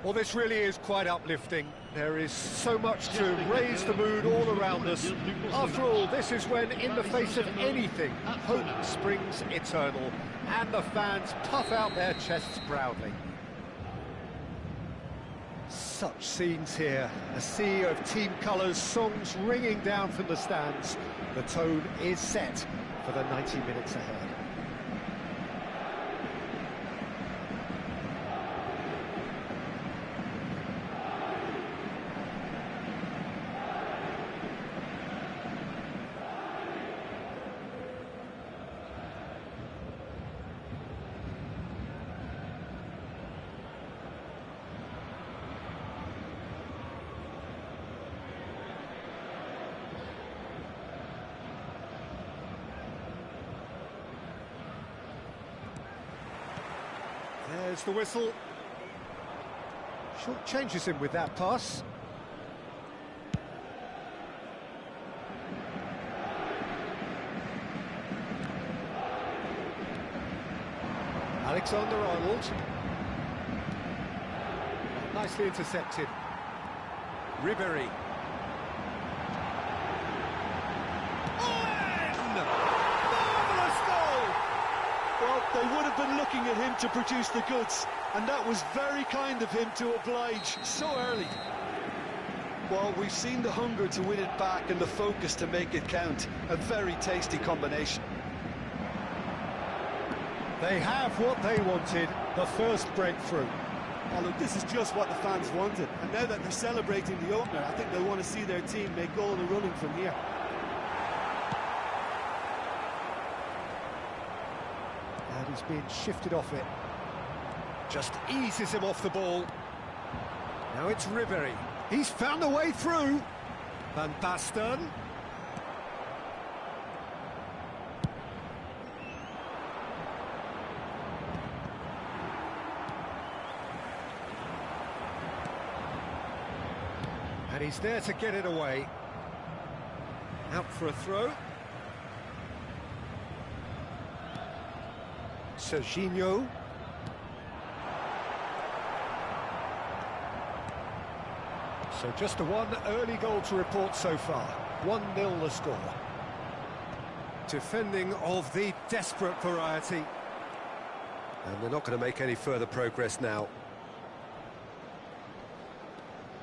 Well, this really is quite uplifting. There is so much to raise the mood all around us. After all, this is when, in the face of anything, hope springs eternal, and the fans puff out their chests proudly. Such scenes here, a sea of team colours, songs ringing down from the stands. The tone is set for the 90 minutes ahead. There's the whistle. Short changes him with that pass. Alexander-Arnold. Nicely intercepted. Ribéry. Well, they would have been looking at him to produce the goods, and that was very kind of him to oblige so early. Well, we've seen the hunger to win it back and the focus to make it count. A very tasty combination. They have what they wanted, the first breakthrough. Oh, look, this is just what the fans wanted, and now that they're celebrating the opener, I think they'll want to see their team make all the running from here. And he's being shifted off it. Just eases him off the ball. Now it's Ribéry. He's found a way through. Van Basten. And he's there to get it away. Out for a throw. Serginho. So just the one early goal to report so far. 1-0 the score. Defending of the desperate variety. And they're not going to make any further progress now.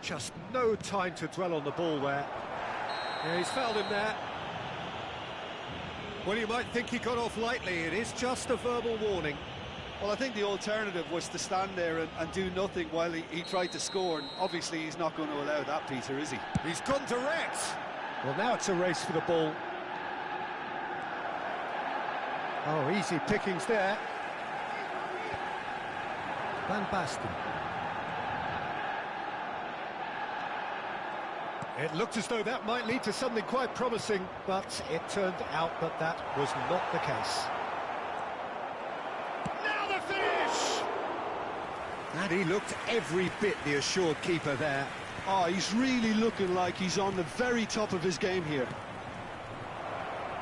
Just no time to dwell on the ball there. Yeah, he's fouled him there. Well, you might think he got off lightly. It is just a verbal warning. Well, I think the alternative was to stand there and do nothing while he tried to score, and obviously he's not going to allow that, Peter, is he? He's gone direct. Well, now it's a race for the ball. Oh, easy pickings there. Van Basten. It looked as though that might lead to something quite promising, but it turned out that that was not the case. Now the finish! And he looked every bit the assured keeper there. Oh, he's really looking like he's on the very top of his game here.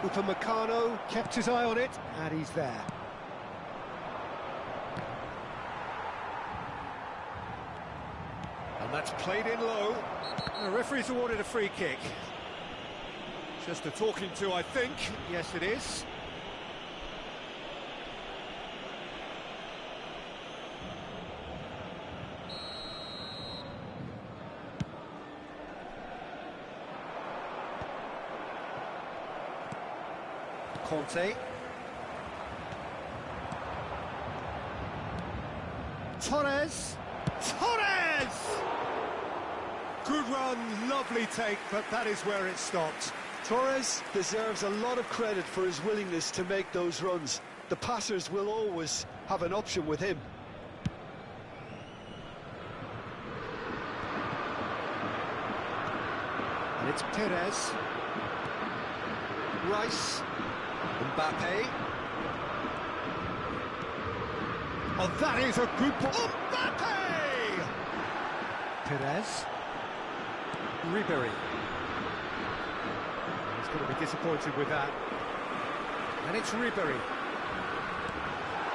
Upamecano kept his eye on it, and he's there. And that's played in low. The referee's awarded a free kick. Just a talking to, I think. Yes, it is. Conte. Torres. Torres! Good run, lovely take, but that is where it stopped. Torres deserves a lot of credit for his willingness to make those runs. The passers will always have an option with him. And it's Perez. Rice. Mbappe. Oh, that is a good ball. Mbappe! Perez. Ribery. He's going to be disappointed with that. And it's Ribery.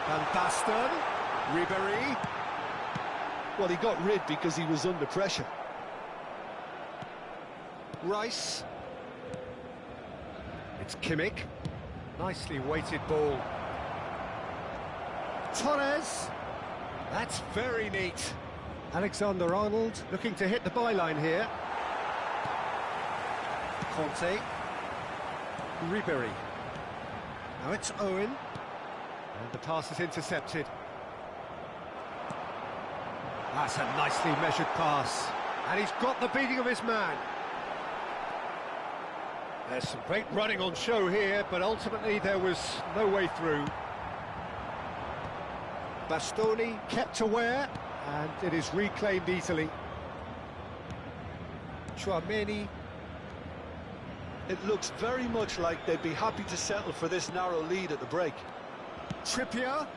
Van Basten. Ribery. Well, he got rid because he was under pressure. Rice. It's Kimmich. Nicely weighted ball. Torres. That's very neat. Alexander-Arnold looking to hit the byline here. Conte. Ribery. Now it's Owen. And the pass is intercepted. That's a nicely measured pass. And he's got the beating of his man. There's some great running on show here, but ultimately there was no way through. Bastoni kept aware, and it is reclaimed easily. Chouameni. It looks very much like they'd be happy to settle for this narrow lead at the break. Trippier.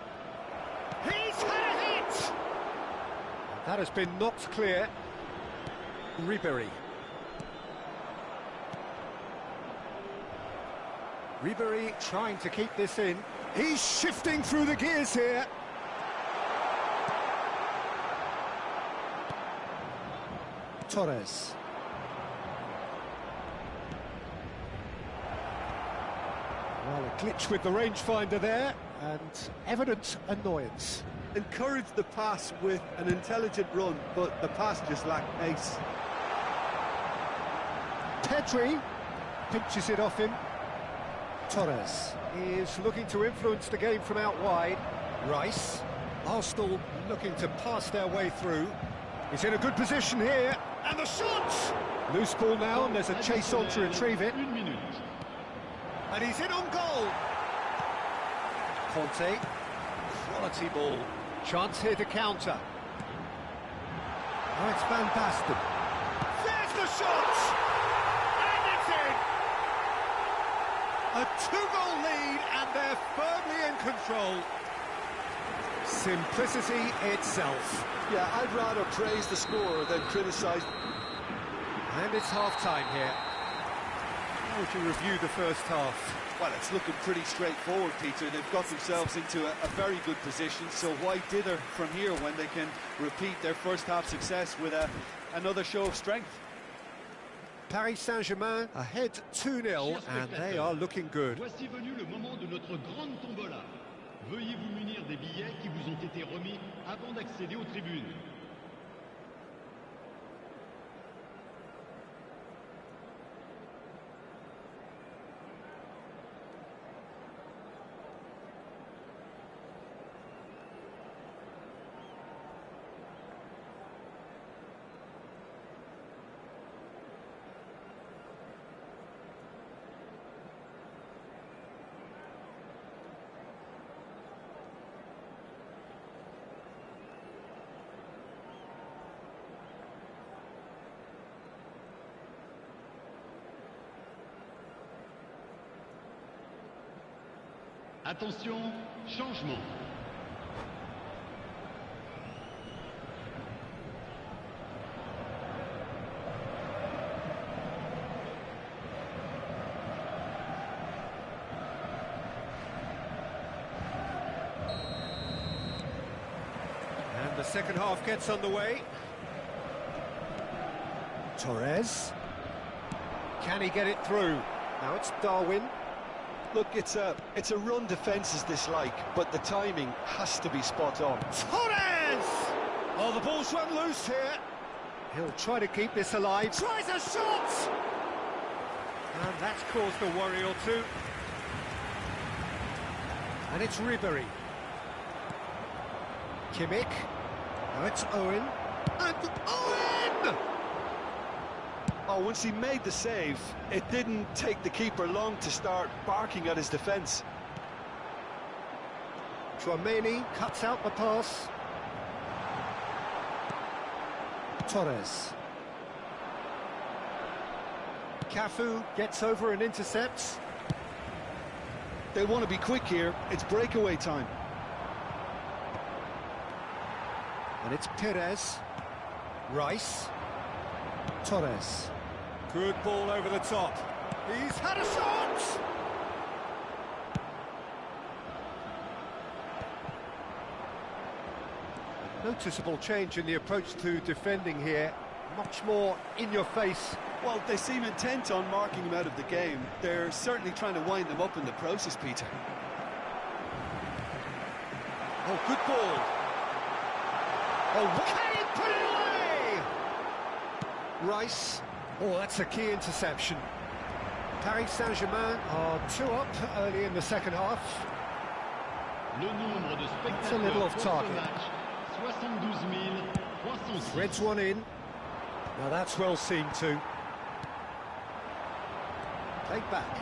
He's had a hit! That has been knocked clear. Ribery. Ribery trying to keep this in. He's shifting through the gears here. Torres. Well, a glitch with the rangefinder there, and evident annoyance. Encouraged the pass with an intelligent run, but the pass just lacked pace. Pedri pinches it off him. Torres is looking to influence the game from out wide. Rice. Arsenal looking to pass their way through. He's in a good position here. And the shot! Loose ball now, and there's a chase on to retrieve it. And he's in on goal. Conte. Quality ball. Chance here to counter. Now it's Van Basten. There's the shot! A two-goal lead, and they're firmly in control. Simplicity itself. Yeah, I'd rather praise the scorer than criticise. And it's half-time here. How would you review the first half? Well, it's looking pretty straightforward, Peter. They've got themselves into a very good position, so why dither from here when they can repeat their first half success with a another show of strength. Paris Saint-Germain ahead 2-0 and they are looking good. Voici venu le moment de notre grande tombola. Veuillez vous munir des billets qui vous ont été remis avant d'accéder aux tribunes. Attention, changement. And the second half gets underway. Torres. Can he get it through? Now it's Darwin. Look, it's a run defence is this like, but the timing has to be spot on. Torres! Oh, the ball's run loose here. He'll try to keep this alive. Tries a shot! And that's caused a worry or two. And it's Ribery. Kimmich. Now it's Owen. And Owen! Oh, once he made the save, it didn't take the keeper long to start barking at his defence. Chouameni cuts out the pass. Torres. Cafu gets over and intercepts. They want to be quick here. It's breakaway time. And it's Perez. Rice. Torres. Good ball over the top. He's had a shot! Noticeable change in the approach to defending here. Much more in your face. Well, they seem intent on marking him out of the game. They're certainly trying to wind them up in the process, Peter. Oh, good ball. Oh, can he put it away? Rice. Oh, that's a key interception. Paris Saint-Germain are 2 up early in the second half. Le nombre de It's a little spectateurs off pour ce target. match, 72 306. Reds one in. Now that's well seen too. Played back.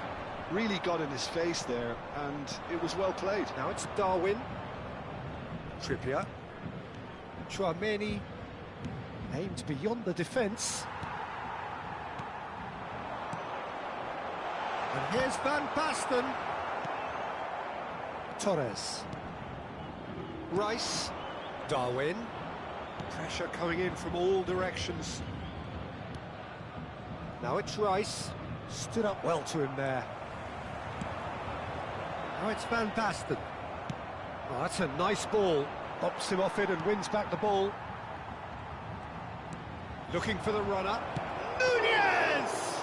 Really got in his face there, and it was well played. Now it's Darwin. Trippier. Chouameni. Aimed beyond the defence. And here's Van Basten. Torres. Rice. Darwin. Pressure coming in from all directions. Now it's Rice. Stood up well to him there. Now it's Van Basten. Oh, that's a nice ball. Bops him off it and wins back the ball. Looking for the runner. Nunez!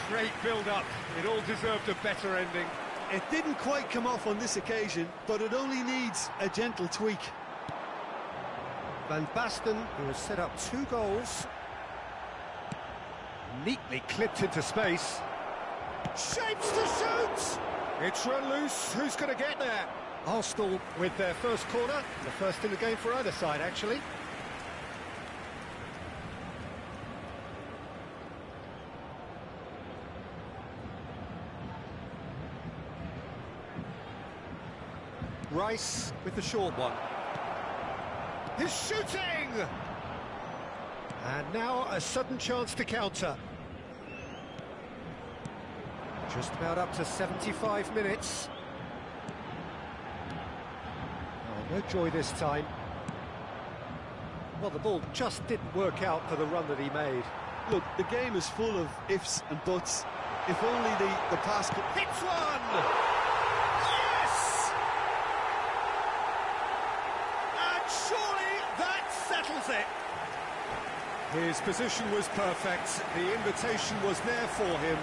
Great build-up. It all deserved a better ending. It didn't quite come off on this occasion, but it only needs a gentle tweak. Van Basten, who has set up 2 goals. Neatly clipped into space. Shapes to shoot! It's run loose. Who's going to get there? Arsenal with their first corner. The first in the game for either side, actually. Rice with the short one. He's shooting! And now a sudden chance to counter. Just about up to 75 minutes. Oh, no joy this time. Well, the ball just didn't work out for the run that he made. Look, the game is full of ifs and buts. If only the pass could... Hits one! Yes! And surely that settles it. His position was perfect, the invitation was there for him,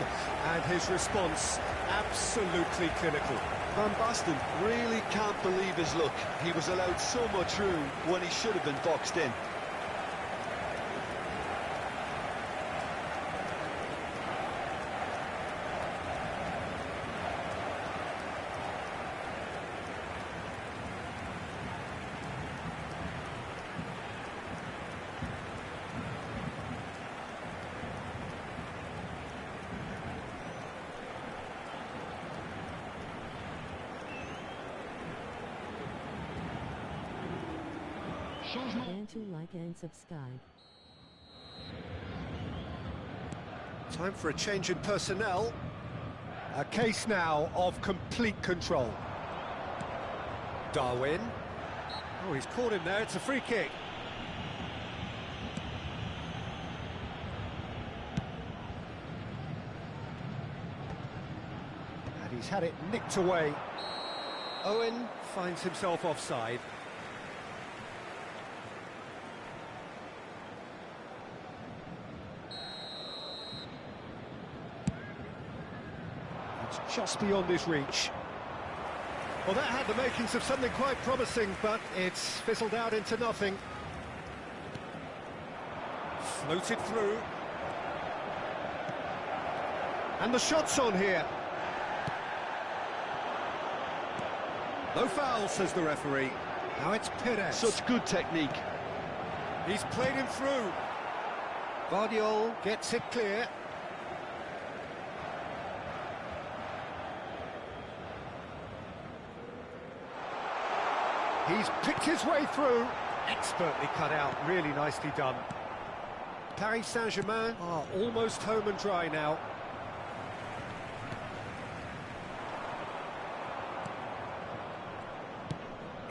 and his response absolutely clinical. Van Basten really can't believe his luck. He was allowed so much room when he should have been boxed in. Changement. To like and subscribe. Time for a change in personnel. A case now of complete control. Darwin. Oh, he's caught him there, it's a free kick. And he's had it nicked away. Owen finds himself offside. It's just beyond his reach. Well, that had the makings of something quite promising, but it's fizzled out into nothing. Floated through. And the shot's on here. No foul, says the referee. Now it's Perez. Such good technique. He's played him through. Guardiola gets it clear. He's picked his way through. Expertly cut out, really nicely done. Paris Saint-Germain are almost home and dry now.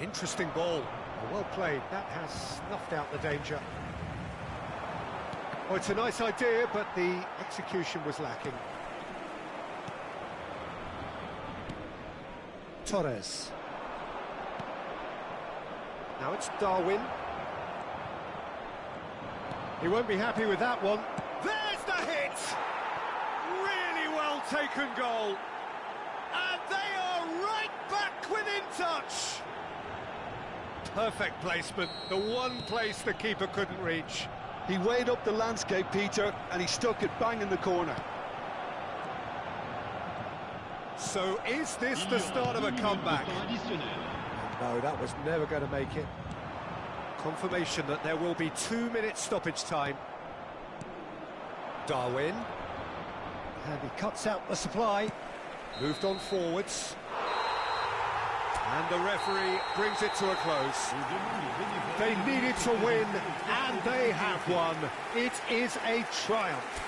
Interesting ball. Well played. That has snuffed out the danger. Oh, it's a nice idea, but the execution was lacking. Torres. Now it's Darwin. He won't be happy with that one. There's the hit! Really well taken goal. And they are right back within touch. Perfect placement, the one place the keeper couldn't reach. He weighed up the landscape, Peter, and he stuck it bang in the corner. So is this the start of a comeback? No, that was never going to make it. Confirmation that there will be 2 minutes stoppage time. Darwin. And he cuts out the supply. Moved on forwards. And the referee brings it to a close. They needed to win, and they have won. It is a triumph.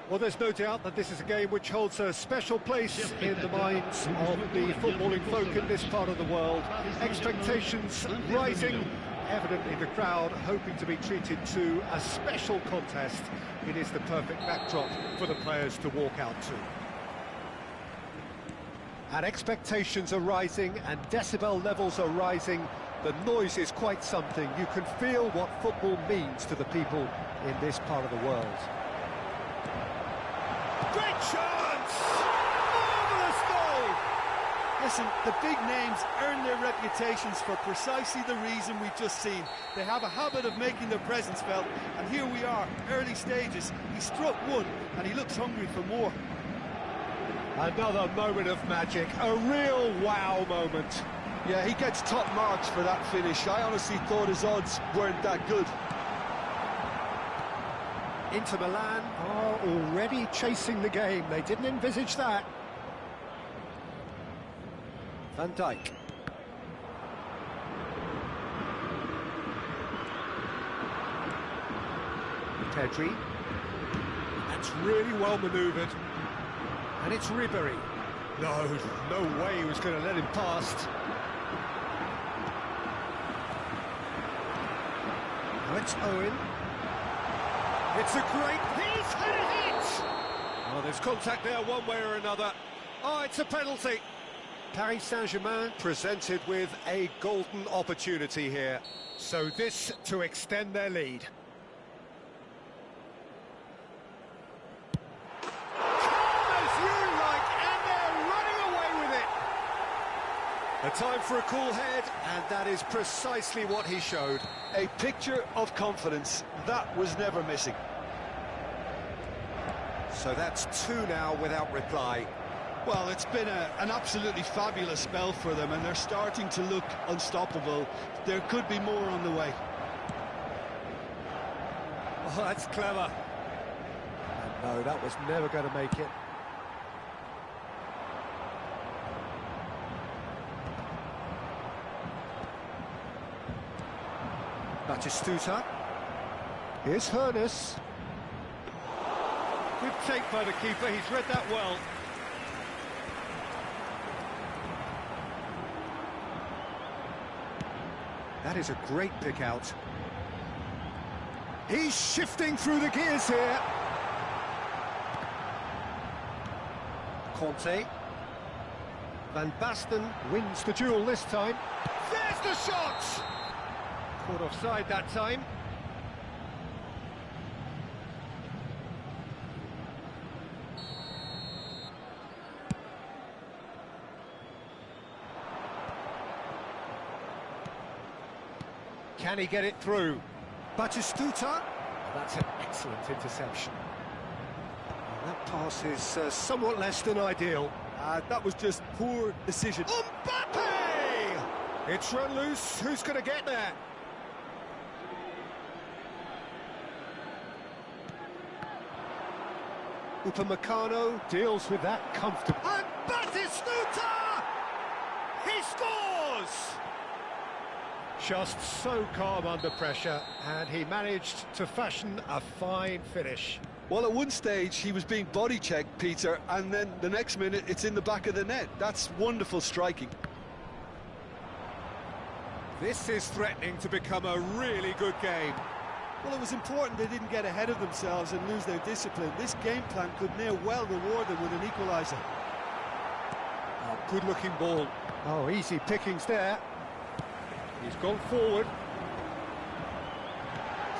Well, there's no doubt that this is a game which holds a special place in the minds of the footballing folk in this part of the world. Expectations rising, evidently the crowd hoping to be treated to a special contest. It is the perfect backdrop for the players to walk out to. And expectations are rising and decibel levels are rising. The noise is quite something. You can feel what football means to the people in this part of the world. Great chance! Marvellous goal! Listen, the big names earn their reputations for precisely the reason we've just seen. They have a habit of making their presence felt, and here we are, early stages. He struck one, and he looks hungry for more. Another moment of magic, a real wow moment. Yeah, he gets top marks for that finish. I honestly thought his odds weren't that good. Inter Milan are already chasing the game. They didn't envisage that. Van Dijk. Pedri. That's really well manoeuvred. And it's Ribery. No way he was going to let him past. Now it's Owen. It's a great... He's had a hit! Well, there's contact there one way or another. Oh, it's a penalty. Paris Saint-Germain presented with a golden opportunity here. So this to extend their lead. Calm as you like, and they're running away with it. A time for a cool head, and that is precisely what he showed. A picture of confidence. That was never missing. So that's two now without reply. Well, it's been an absolutely fabulous spell for them, and they're starting to look unstoppable. There could be more on the way. Oh, that's clever. And no, that was never going to make it. Batistuta. Here's Hoeneß. Good take by the keeper, he's read that well. That is a great pick out. He's shifting through the gears here. Conte. Van Basten wins the duel this time. There's the shot! Caught offside that time. Can he get it through? Batistuta. That's an excellent interception. And that pass is somewhat less than ideal. That was just poor decision. Mbappe! It's run loose. Who's going to get there? Upamecano deals with that comfortably. And Batistuta! He scores! Just so calm under pressure, and he managed to fashion a fine finish. Well, at one stage he was being body checked, Peter, and then the next minute it's in the back of the net. That's wonderful striking. This is threatening to become a really good game. Well, it was important they didn't get ahead of themselves and lose their discipline. This game plan could near well reward them with an equaliser. Oh, good-looking ball. Oh, easy pickings there. He's gone forward.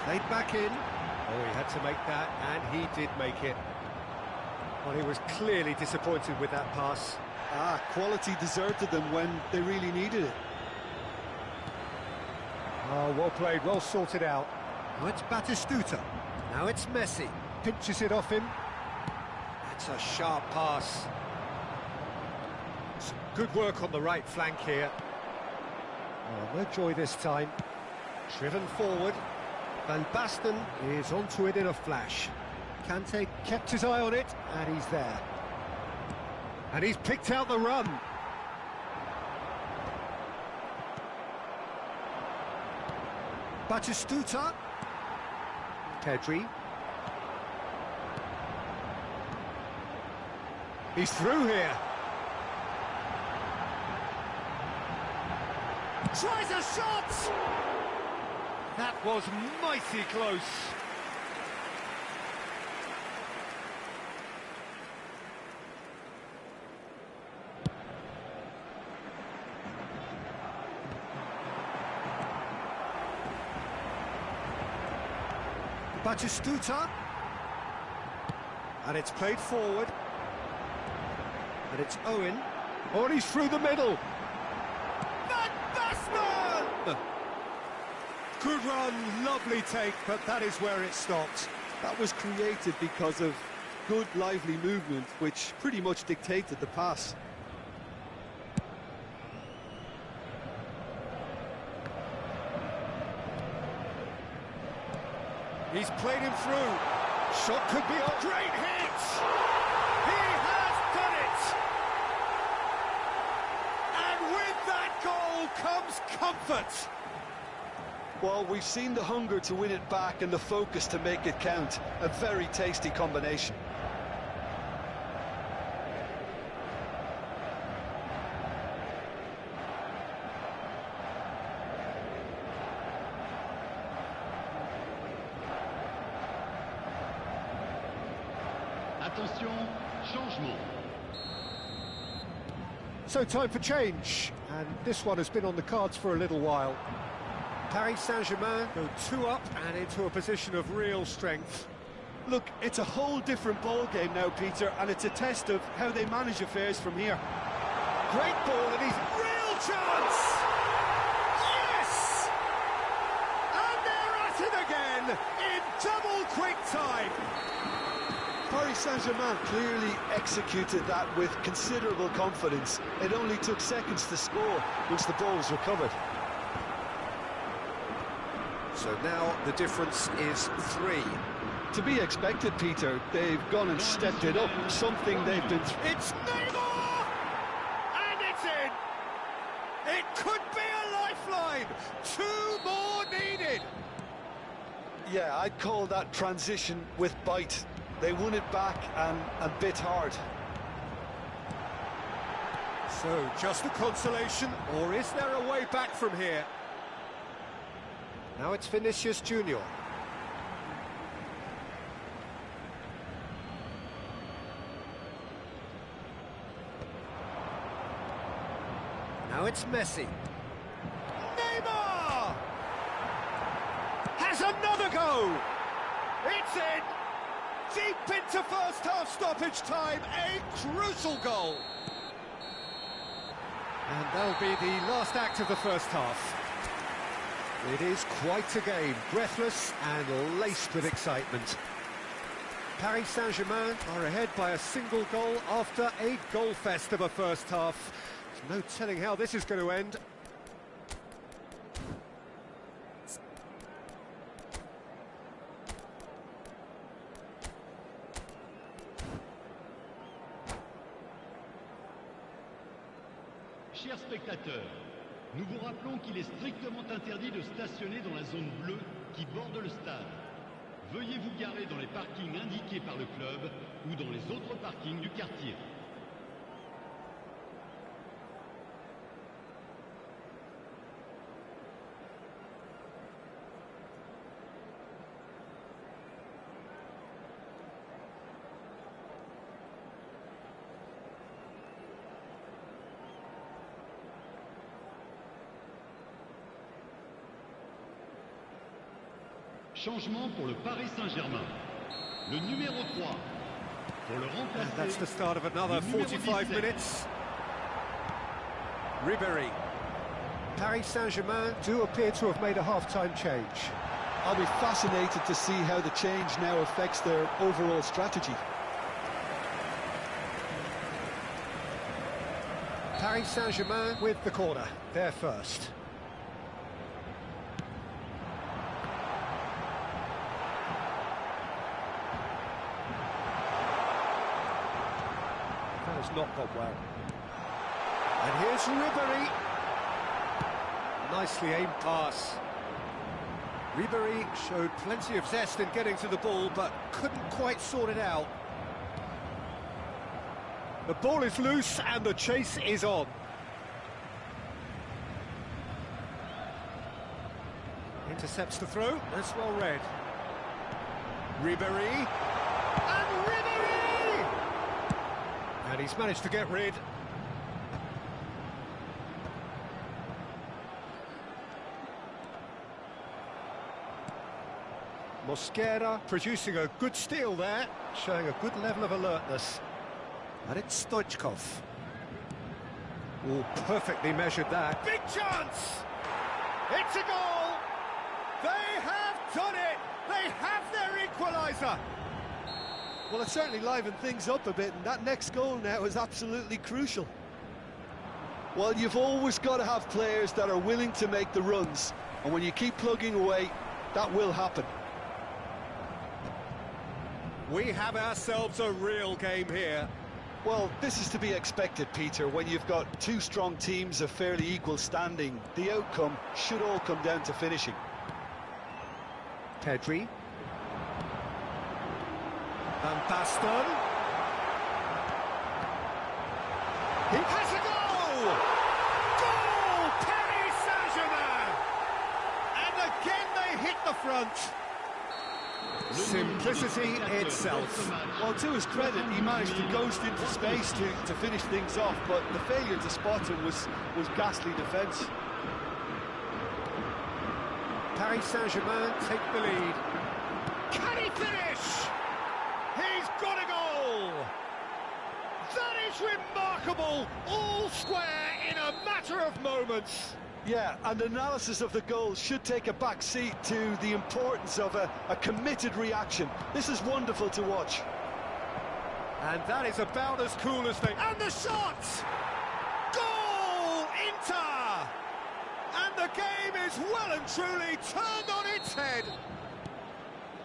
Played back in. Oh, he had to make that, and he did make it. Well, he was clearly disappointed with that pass. Quality deserted them when they really needed it. Oh, well played, well sorted out. Now it's Batistuta. Now it's Messi. Pinches it off him. That's a sharp pass. Some good work on the right flank here. Oh, no joy this time. Driven forward. Van Basten is onto it in a flash. Kante kept his eye on it, and he's there. And he's picked out the run. Batistuta. Pedri. He's through here. Tries a shot! That was mighty close. Batistuta. And it's played forward. And it's Owen. Oh, and he's through the middle. Van Basten! Good run, lovely take, but that is where it stopped. That was created because of good, lively movement, which pretty much dictated the pass. He's played him through. Shot could be a great hit! He has done it! And with that goal comes comfort. Well, we've seen the hunger to win it back and the focus to make it count. A very tasty combination. Attention, changement. So time for change, and this one has been on the cards for a little while. Paris Saint-Germain go 2 up and into a position of real strength. Look, it's a whole different ball game now, Peter, and it's a test of how they manage affairs from here. Great ball, and he's real chance! Yes! And they're at it again in double quick time. Paris Saint-Germain clearly executed that with considerable confidence. It only took seconds to score once the ball was recovered. So now the difference is 3. To be expected, Peter. They've gone and stepped it up, something they've been... It's Neymar! And it's in! It could be a lifeline! 2 more needed! Yeah, I'd call that transition with bite. They won it back and bit hard. So, just a consolation, or is there a way back from here? Now it's Vinicius Junior. Now it's Messi. Neymar! Has another go! It's in! Deep into first half stoppage time, a crucial goal! And that'll be the last act of the first half. It is quite a game, breathless and laced with excitement. Paris Saint-Germain are ahead by a single goal after a goal fest of a first half. There's no telling how this is going to end. Chers spectateurs, nous vous rappelons qu'il est strictement interdit de stationner dans la zone bleue qui borde le stade. Veuillez vous garer dans les parkings indiqués par le club ou dans les autres parkings du quartier. Changement pour le Paris Saint-Germain. Le numéro 3 pour le remplacer. That's the start of another 45 minutes. Ribéry. Paris Saint-Germain do appear to have made a half-time change. I'll be fascinated to see how the change now affects their overall strategy. Paris Saint-Germain with the corner, they're first. That has not gone well. And here's Ribéry. Nicely aimed pass. Ribéry showed plenty of zest in getting to the ball, but couldn't quite sort it out. The ball is loose and the chase is on. Intercepts the throw, that's well read. Ribéry, and Ribéry! And he's managed to get rid. Mosquera producing a good steal there, showing a good level of alertness. And it's Stoichkov. Oh, perfectly measured that. Big chance! It's a goal! They have done it! They have their equaliser! Well, it certainly livened things up a bit, and that next goal now is absolutely crucial. Well, you've always got to have players that are willing to make the runs, and when you keep plugging away, that will happen. We have ourselves a real game here. Well, this is to be expected, Peter. When you've got two strong teams of fairly equal standing, the outcome should all come down to finishing. Pedri. And Baston. He has a goal! Goal! Paris Saint-Germain! And again they hit the front. Simplicity itself. Well, to his credit, he managed to ghost into space to finish things off, but the failure to spot him was ghastly defence. Paris Saint-Germain take the lead. Can he finish? He's got a goal! That is remarkable! All square in a matter of moments. Yeah, and analysis of the goal should take a back seat to the importance of a committed reaction. This is wonderful to watch. And that is about as cool as they... And the shot! Goal! Inter! And the game is well and truly turned on its head.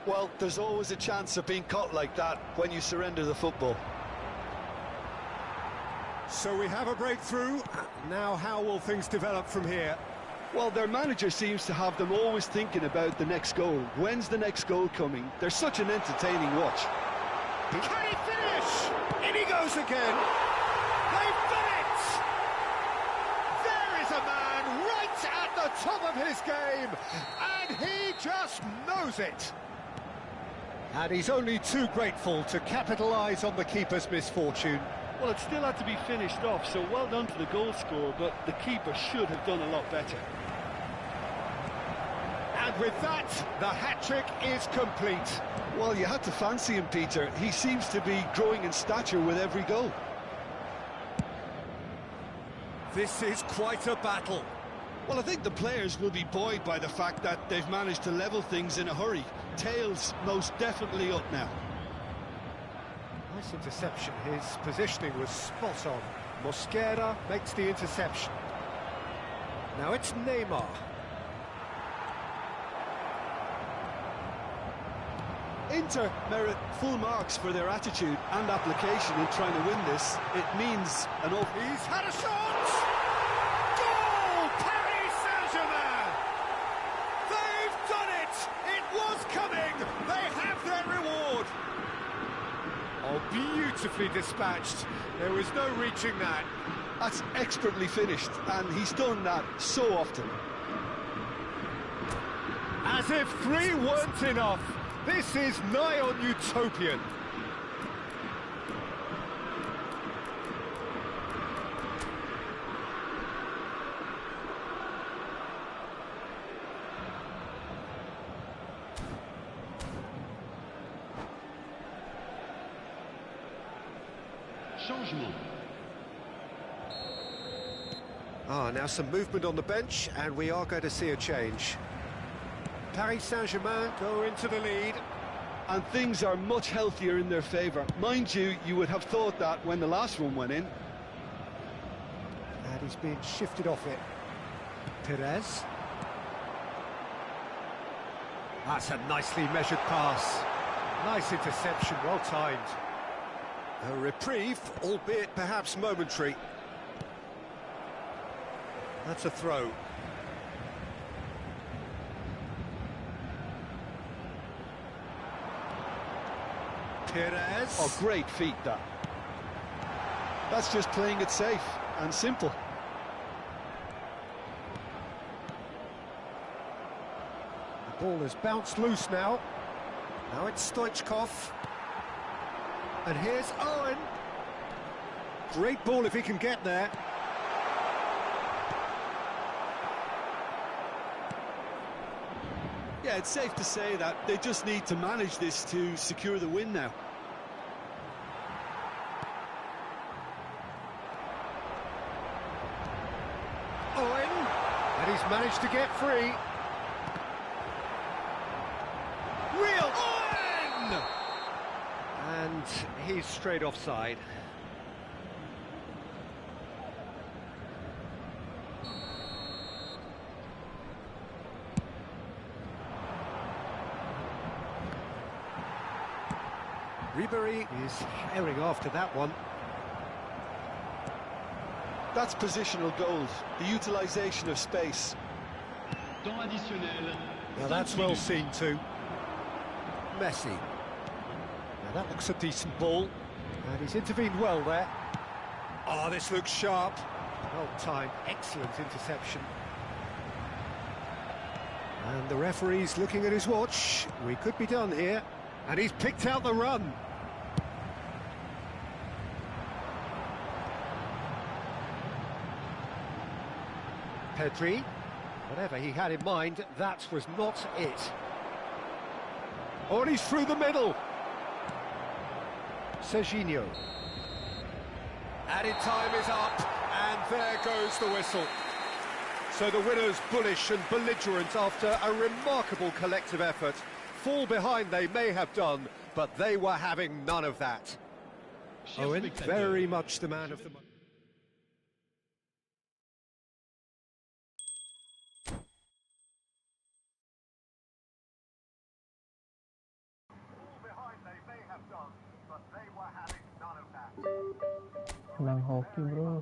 Well, there's always a chance of being caught like that when you surrender the football. So we have a breakthrough. Now how will things develop from here? Well, their manager seems to have them always thinking about the next goal. When's the next goal coming? They're such an entertaining watch. Can he finish? In he goes again. They've done it! There is a man right at the top of his game, and he just knows it. And he's only too grateful to capitalise on the keeper's misfortune. Well, it still had to be finished off, so well done to the goal scorer, but the keeper should have done a lot better. And with that, the hat-trick is complete. Well, you had to fancy him, Peter. He seems to be growing in stature with every goal. This is quite a battle. Well, I think the players will be buoyed by the fact that they've managed to level things in a hurry. Tails most definitely up now. Nice interception. His positioning was spot on. Mosquera makes the interception. Now it's Neymar. Inter merit full marks for their attitude and application in trying to win this. It means an awful... He's had a shot! beautifully dispatched. There was no reaching that. That's expertly finished, and he's done that so often. As if 3 weren't enough. This is nigh on utopian. Changement. Now some movement on the bench, and we are going to see a change. Paris Saint-Germain go into the lead. And things are much healthier in their favour. Mind you, you would have thought that when the last one went in. And he's being shifted off it. Perez. That's a nicely measured pass. Nice interception, well timed. A reprieve, albeit perhaps momentary. That's a throw. Perez. Oh, great feat, that. That's just playing it safe and simple. The ball has bounced loose now. Now it's Stoichkov. And here's Owen. Great ball if he can get there. Yeah, it's safe to say that they just need to manage this to secure the win now. Owen, and he's managed to get free. Real Owen! And he's straight offside. Ribery is herring after that one. That's positional gold, the utilisation of space. Temps additionnel. Now that's well seen too. Messi. Now that looks a decent ball. And he's intervened well there. Oh, this looks sharp. Well timed, excellent interception. And the referee's looking at his watch. We could be done here. And he's picked out the run. Pedri, whatever he had in mind, that was not it. Oh, and he's through the middle. Serginho. Added time is up, and there goes the whistle. So the winners bullish and belligerent after a remarkable collective effort. Fall behind they may have done, but they were having none of that. Owen, very much the man of the month. Menang hoki bro.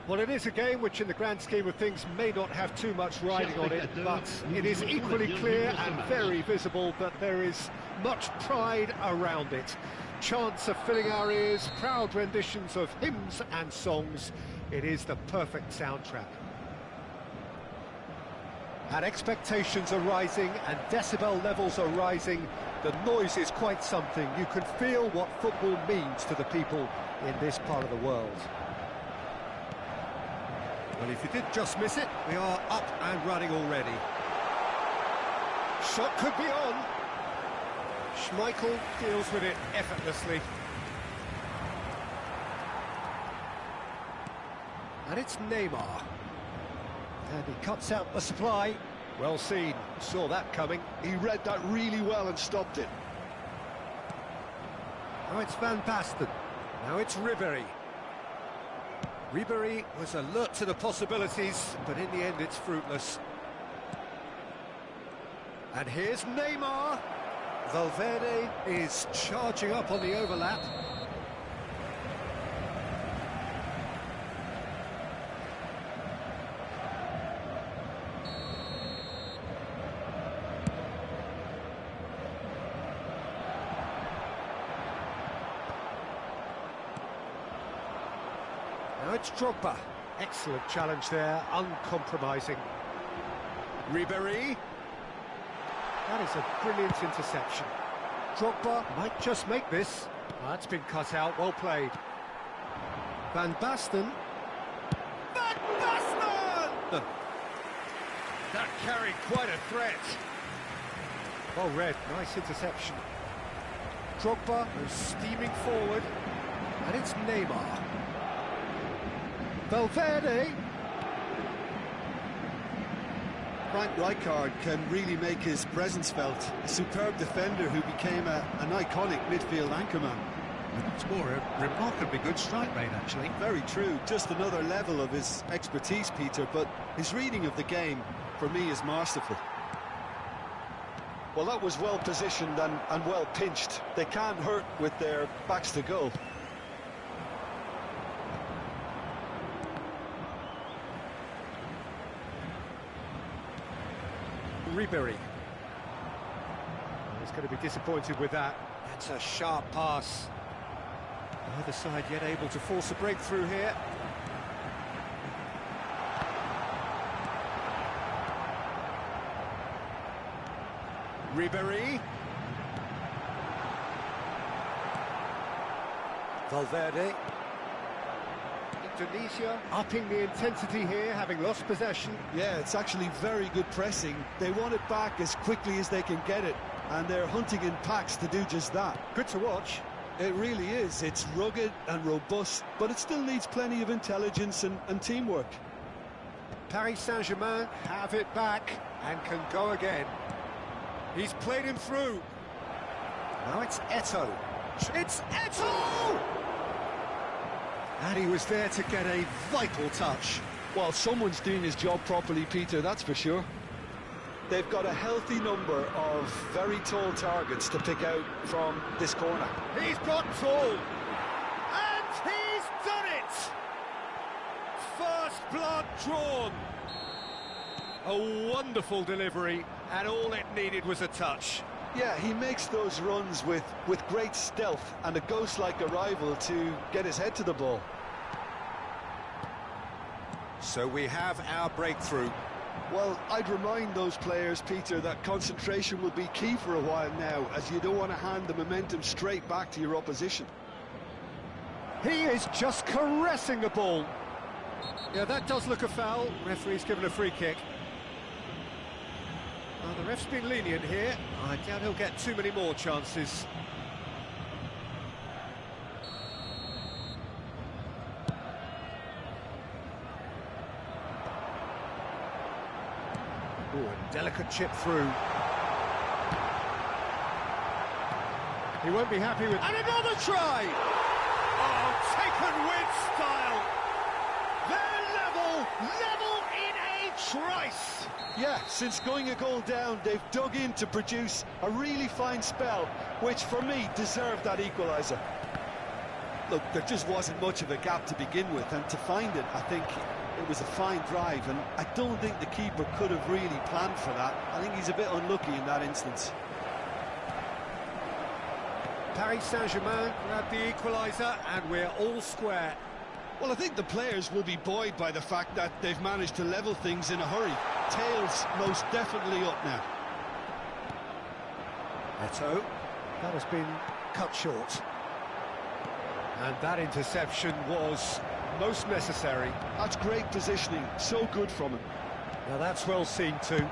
Well, it is a game which, in the grand scheme of things, may not have too much riding on it, but it is equally clear and very visible that there is much pride around it. Chants are filling our ears, proud renditions of hymns and songs. It is the perfect soundtrack. And expectations are rising and decibel levels are rising. The noise is quite something. You can feel what football means to the people in this part of the world. Well, if you did just miss it, we are up and running already. Shot could be on. Schmeichel deals with it effortlessly. And it's Neymar. And he cuts out the supply. Well seen, saw that coming. He read that really well and stopped it. Now it's Van Basten. Now it's Ribéry. Ribéry was alert to the possibilities, but in the end it's fruitless. And here's Neymar. Valverde is charging up on the overlap. Now it's Drogba. Excellent challenge there, uncompromising. Ribéry. That is a brilliant interception. Drogba might just make this. That's been cut out, well played. Van Basten. Van Basten! That carried quite a threat. Well read, nice interception. Drogba goes steaming forward. And it's Neymar. Valverde. Frank Rijkaard can really make his presence felt. A superb defender who became an iconic midfield anchorman. It's more a remarkably good strike rate, actually. Very true. Just another level of his expertise, Peter, but his reading of the game, for me, is masterful. Well, that was well positioned and well pinched. They can't hurt with their backs to goal. Ribéry. He's going to be disappointed with that. That's a sharp pass. Neither side yet able to force a breakthrough here. Ribéry. Valverde. Indonesia upping the intensity here, having lost possession. Yeah, it's actually very good pressing. They want it back as quickly as they can get it, and they're hunting in packs to do just that. Good to watch. It really is. It's rugged and robust, but it still needs plenty of intelligence and teamwork. Paris Saint-Germain have it back and can go again. He's played him through. Now it's Eto'o. It's Eto'o! And he was there to get a vital touch. Well, someone's doing his job properly, Peter, that's for sure. They've got a healthy number of very tall targets to pick out from this corner. He's got tall. And he's done it! First blood drawn. A wonderful delivery, and all it needed was a touch. Yeah, he makes those runs with great stealth and a ghost-like arrival to get his head to the ball. So we have our breakthrough. Well, I'd remind those players, Peter, that concentration will be key for a while now, as you don't want to hand the momentum straight back to your opposition. He is just caressing the ball. Yeah, that does look a foul. Referee's given a free kick. The ref's been lenient here. I doubt he'll get too many more chances. Oh, a delicate chip through. He won't be happy with... And another try! Oh, taken with style! They're level in a trice! Yeah, since going a goal down, they've dug in to produce a really fine spell, which for me deserved that equaliser. Look, there just wasn't much of a gap to begin with, and to find it, I think it was a fine drive, and I don't think the keeper could have really planned for that. I think he's a bit unlucky in that instance. Paris Saint-Germain grab the equaliser, and we're all square. Well, I think the players will be buoyed by the fact that they've managed to level things in a hurry. Tails most definitely up now. Eto'o, that has been cut short. And that interception was most necessary. That's great positioning, so good from him. Now that's well seen too.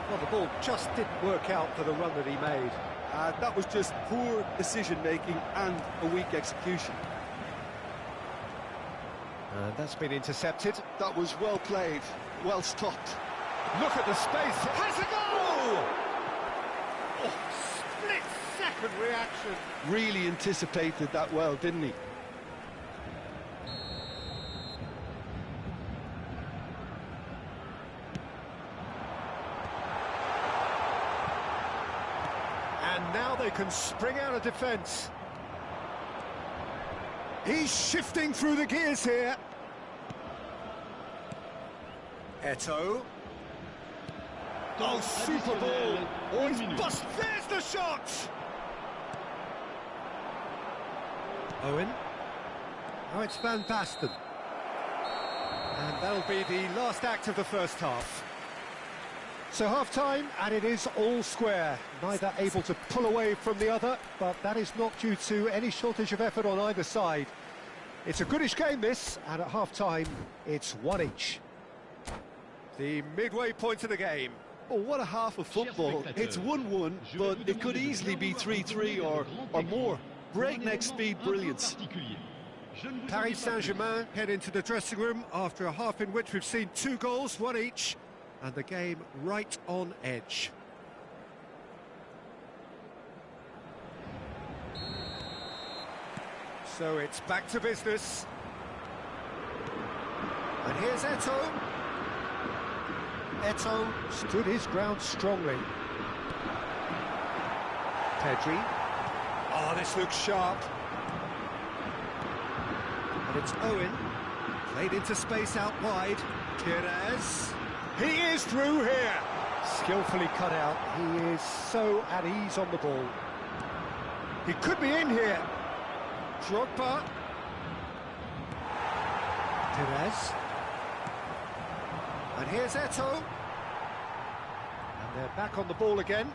Well, the ball just didn't work out for the run that he made. That was just poor decision-making and a weak execution. And that's been intercepted. That was well played, well stopped. Look at the space, it has a goal! Oh, split-second reaction. Really anticipated that well, didn't he? And now they can spring out of defence. He's shifting through the gears here. Eto'o. Oh, super ball. Oh, he's bust. There's the shot. Owen. Oh, it's Van Basten. And that'll be the last act of the first half. So half-time, and it is all square. Neither able to pull away from the other, but that is not due to any shortage of effort on either side. It's a goodish game, this, and at half-time, it's one each. The midway point of the game. Oh, what a half of football. It's 1-1, but it could easily be 3-3 or more. Breakneck speed brilliance. Paris Saint-Germain head into the dressing room after a half in which we've seen 2 goals, one each, and the game right on edge. So it's back to business. And here's Eto'o. Eto'o stood his ground strongly. Pedri. Oh, this looks sharp. And it's Owen. Played into space out wide. Pires. He is through here. Skillfully cut out. He is so at ease on the ball. He could be in here. Drogba. Pires. And here's Eto'o. And they're back on the ball again.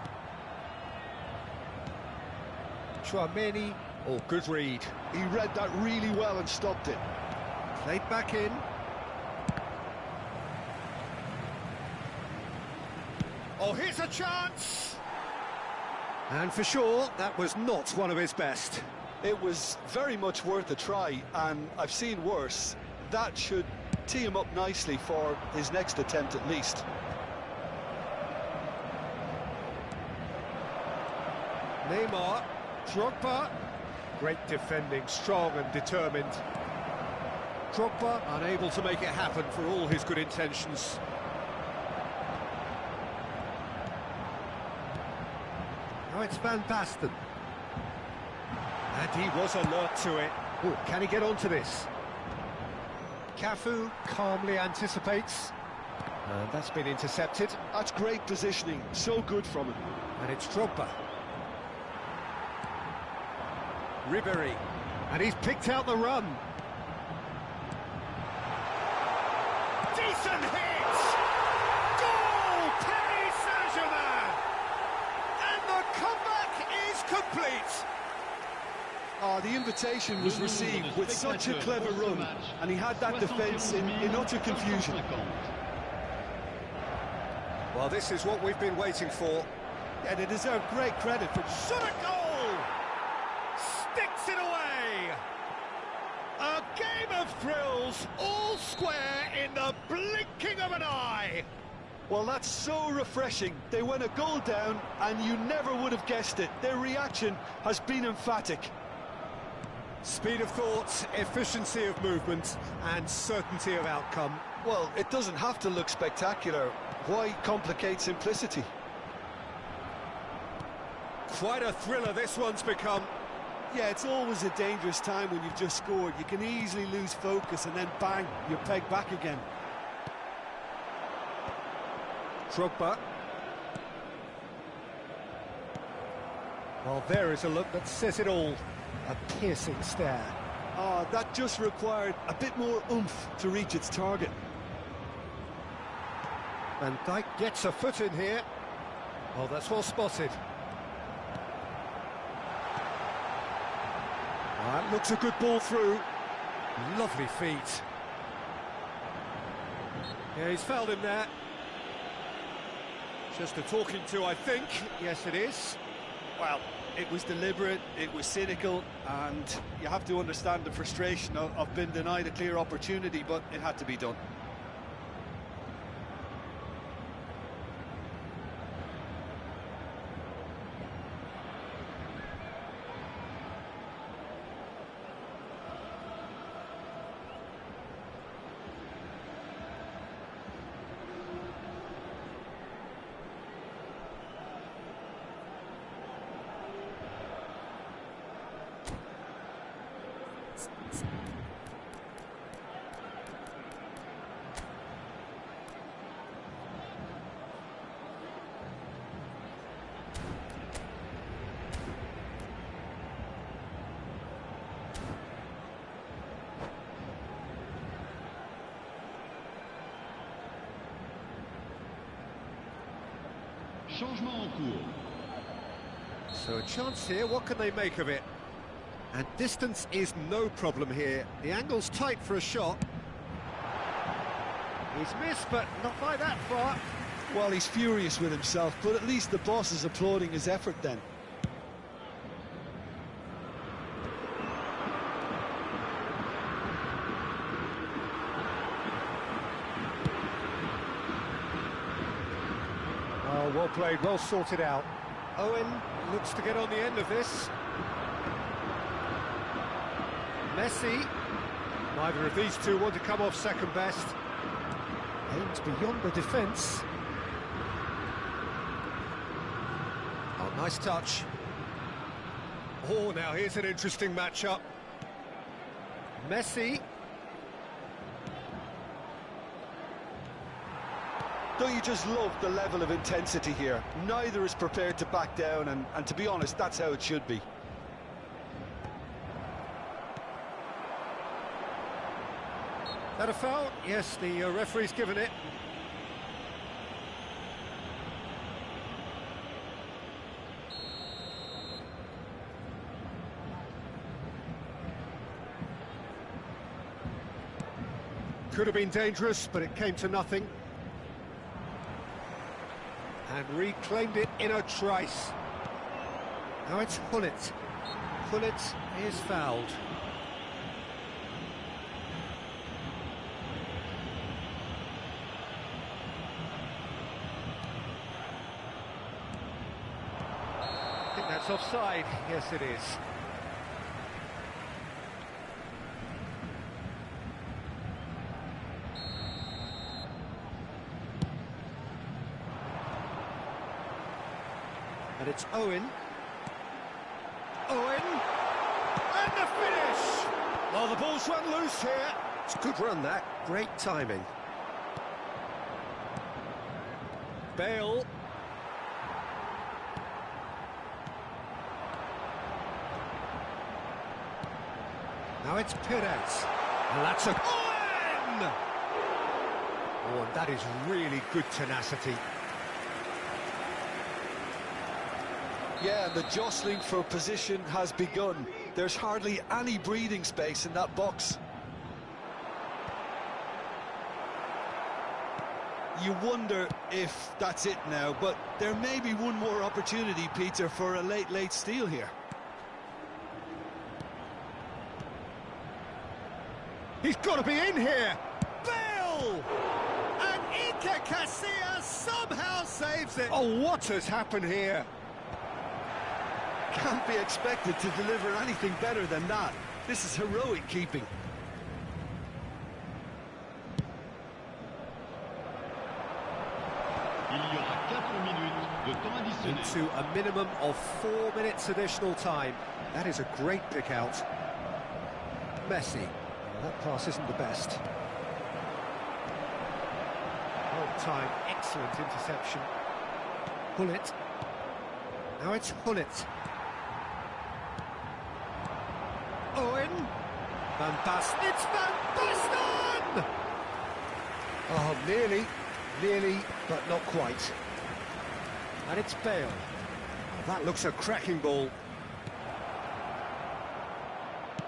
Chouameni. Oh, good read. He read that really well and stopped it. Played back in. Oh, here's a chance! And for sure, that was not one of his best. It was very much worth a try, and I've seen worse. That should tee him up nicely for his next attempt at least. Neymar, Drogba. Great defending, strong and determined. Drogba unable to make it happen for all his good intentions. Now it's Van Basten. And he was alert to it. Ooh, can he get onto this? Cafu calmly anticipates. And that's been intercepted. That's great positioning, so good from him. And it's Drogba. Ribéry. And he's picked out the run. Decent hit! Goal! Paris Saint-Germain! And the comeback is complete! Oh, the invitation was received with such a clever run, and he had that defence in utter confusion. Well, this is what we've been waiting for. And they deserve great credit for... Shot a goal! Sticks it away! A game of thrills, all square in the blinking of an eye! Well, that's so refreshing. They went a goal down, and you never would have guessed it. Their reaction has been emphatic. Speed of thought, efficiency of movement, and certainty of outcome. Well, it doesn't have to look spectacular. Why complicate simplicity? Quite a thriller this one's become. Yeah, it's always a dangerous time when you've just scored. You can easily lose focus and then bang, you're pegged back again. Drogba. Well, there is a look that says it all. A piercing stare. Oh, that just required a bit more oomph to reach its target. Van Dijk gets a foot in here. Oh, that's well spotted. That looks a good ball through. Lovely feet. Yeah, he's fouled him there. Just a talking to, I think. Yes, it is. Well, it was deliberate, it was cynical, and you have to understand the frustration of being denied a clear opportunity, but it had to be done. Changement en cours. So a chance here, what can they make of it? And distance is no problem here. The angle's tight for a shot. He's missed, but not by that far. Well, he's furious with himself, but at least the boss is applauding his effort then. Oh, well played, well sorted out. Owen looks to get on the end of this. Messi. Neither of these two want to come off second best. Aims beyond the defence. Oh, nice touch. Oh, now here's an interesting matchup. Messi. Don't you just love the level of intensity here? Neither is prepared to back down, and to be honest, that's how it should be. That a foul? Yes, the referee's given it. Could have been dangerous, but it came to nothing. And reclaimed it in a trice. Now it's Hullet. Hullet is fouled. I think that's offside. Yes, it is. And it's Owen. Owen! And the finish! Well, the ball's run loose here. It's a good run, that. Great timing. Bale. Now it's Perez. And that's a... Owen! Oh, and that is really good tenacity. Yeah, the jostling for position has begun. There's hardly any breathing space in that box. You wonder if that's it now, but there may be one more opportunity, Peter, for a late steal here. He's got to be in here! Bale! And Iker Casillas somehow saves it! Oh, what has happened here? Can't be expected to deliver anything better than that. This is heroic keeping. Il y aura 4 minutes de temps additionnel. Into a minimum of 4 minutes additional time. That is a great pick out. Messi. Well, that pass isn't the best. Well time, excellent interception. Hullet. Now it's Hullet. Owen. Van Basten. It's Van Basten! Oh, nearly, but not quite. And it's Bale. That looks a cracking ball.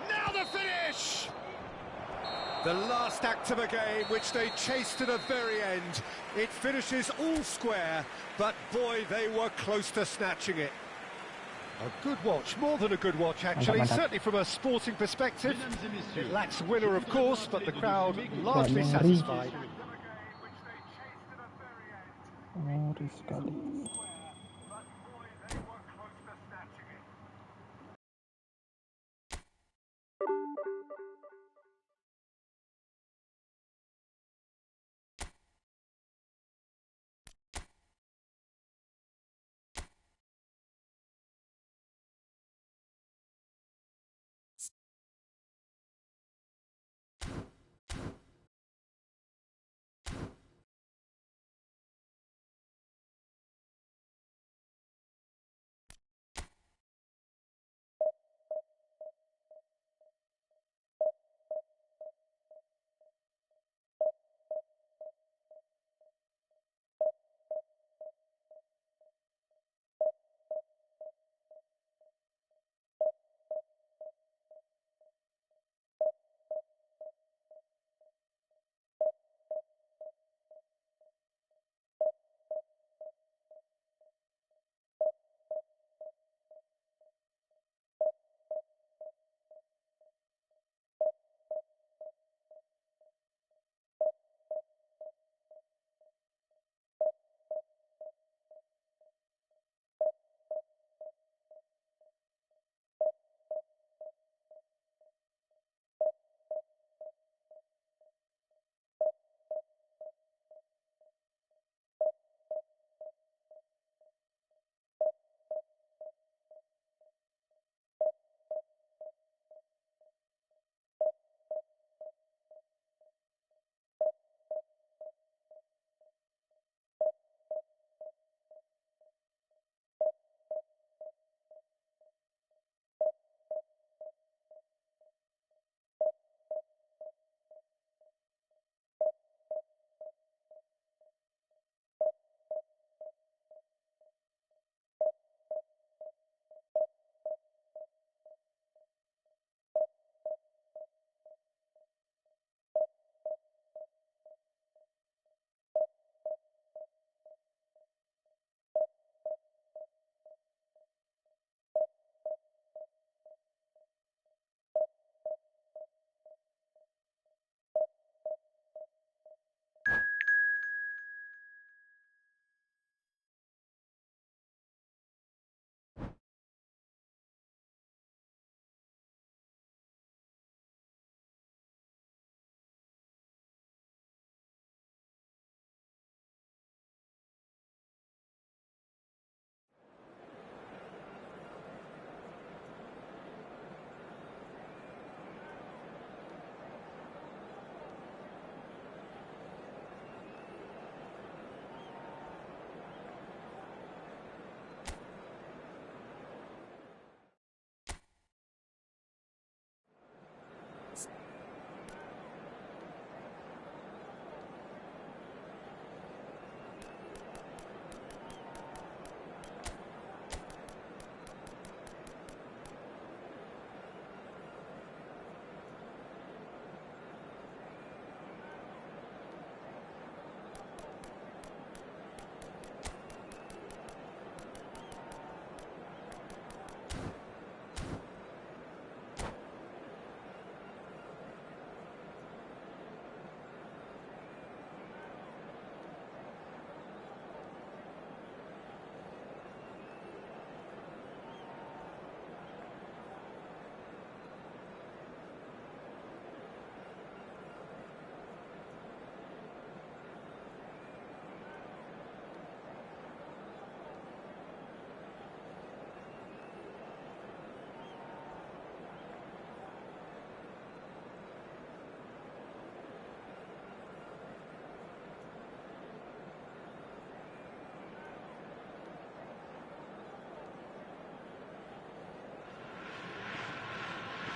Now the finish! The last act of a game which they chased to the very end. It finishes all square, but boy, they were close to snatching it. A good watch, more than a good watch actually, certainly from a sporting perspective. It lacks winner of course, but the crowd largely satisfied. Ngeri sekali.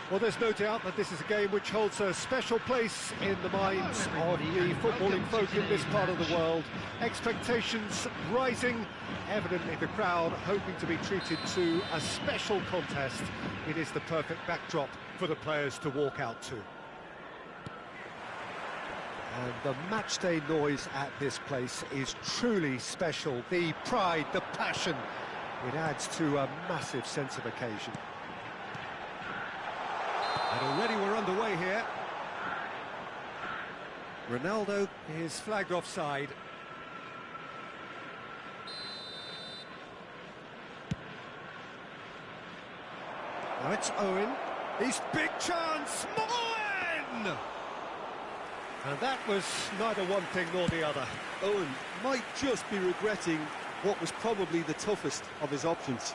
Well, there's no doubt that this is a game which holds a special place in the minds of the footballing folk in this part of the world. Expectations rising, evidently the crowd hoping to be treated to a special contest. It is the perfect backdrop for the players to walk out to. And the matchday noise at this place is truly special. The pride, the passion, it adds to a massive sense of occasion. And already we're underway here. Ronaldo is flagged offside. Now it's Owen. He's big chance. Owen! And that was neither one thing nor the other. Owen might just be regretting what was probably the toughest of his options.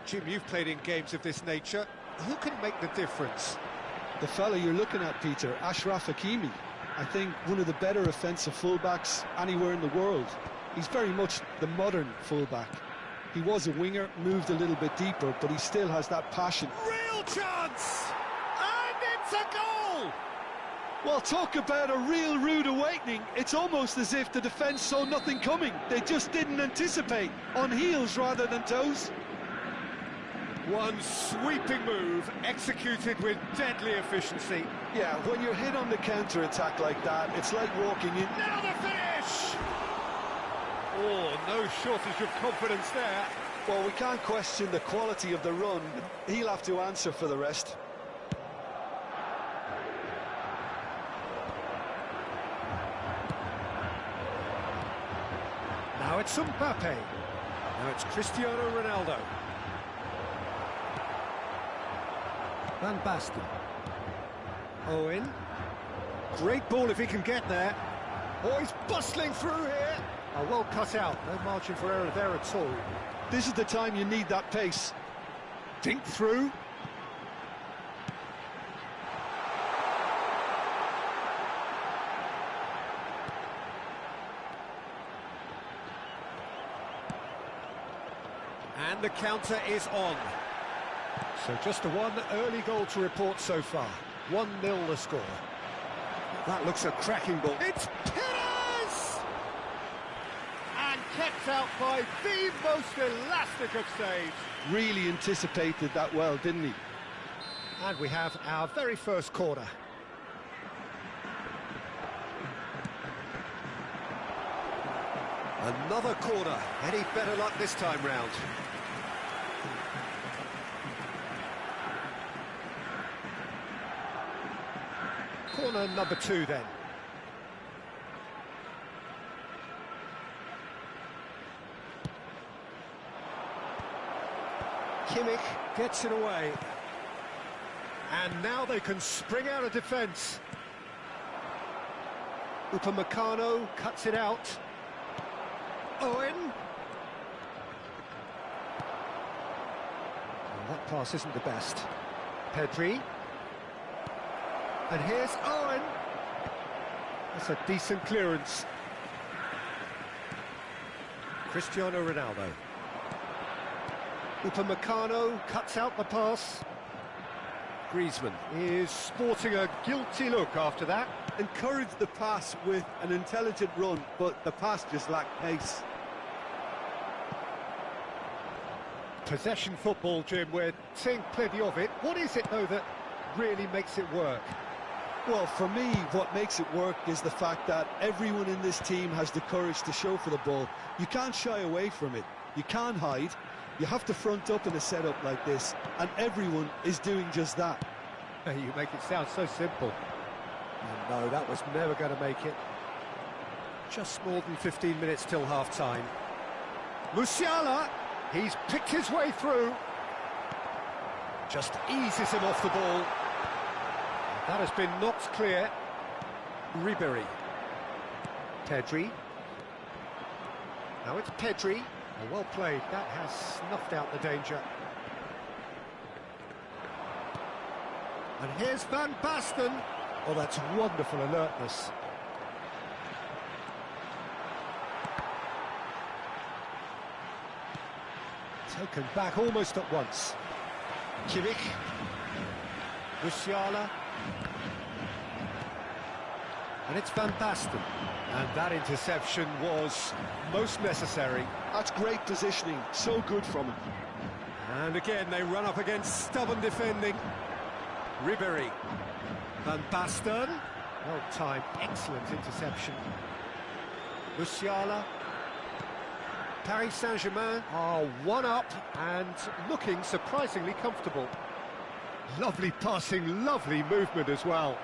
Jim, you've played in games of this nature. Who can make the difference? The fella you're looking at, Peter, Ashraf Hakimi. I think one of the better offensive fullbacks anywhere in the world. He's very much the modern fullback. He was a winger, moved a little bit deeper, but he still has that passion. Real chance! And it's a goal! Well, talk about a real rude awakening. It's almost as if the defence saw nothing coming. They just didn't anticipate, on heels rather than toes. One sweeping move, executed with deadly efficiency. Yeah, when you're hit on the counter-attack like that, it's like walking in. Now the finish! Oh, no shortage of confidence there. Well, we can't question the quality of the run. He'll have to answer for the rest. Now it's Mbappe. Now it's Cristiano Ronaldo. Van Basten. Owen. Great ball if he can get there. Oh, he's bustling through here. Oh, well cut out. No margin for error there at all. This is the time you need that pace. Dink through. And the counter is on. So just a one early goal to report so far. 1-0 the score. That looks a cracking ball. It's Pires! And kept out by the most elastic of saves. Really anticipated that well, didn't he? And we have our very first corner. Another corner. Any better luck this time round? Corner number 2 then. Kimmich gets it away. And now they can spring out of defence. Upamecano cuts it out. Owen. Well, that pass isn't the best. Pedri. And here's Owen. That's a decent clearance. Cristiano Ronaldo. Upamecano cuts out the pass. Griezmann is sporting a guilty look after that. Encouraged the pass with an intelligent run, but the pass just lacked pace. Possession football, Jim, we're seeing plenty of it. What is it, though, that really makes it work? Well, for me, what makes it work is the fact that everyone in this team has the courage to show for the ball. You can't shy away from it. You can't hide. You have to front up in a setup like this, and everyone is doing just that. You make it sound so simple. And no, that was never going to make it. Just more than 15 minutes till half-time. Musiala, he's picked his way through. Just eases him off the ball. That has been knocked clear. Ribéry. Pedri. Now it's Pedri. Oh, well played. That has snuffed out the danger. And here's Van Basten. Oh, that's wonderful alertness. Taken back almost at once. Kimmich. Musiala. And it's Van Basten. And that interception was most necessary. That's great positioning, so good from him. And again, they run up against stubborn defending. Ribéry. Van Basten. Well timed, excellent interception. Musiala. Paris Saint-Germain are one up and looking surprisingly comfortable. Lovely passing, lovely movement as well.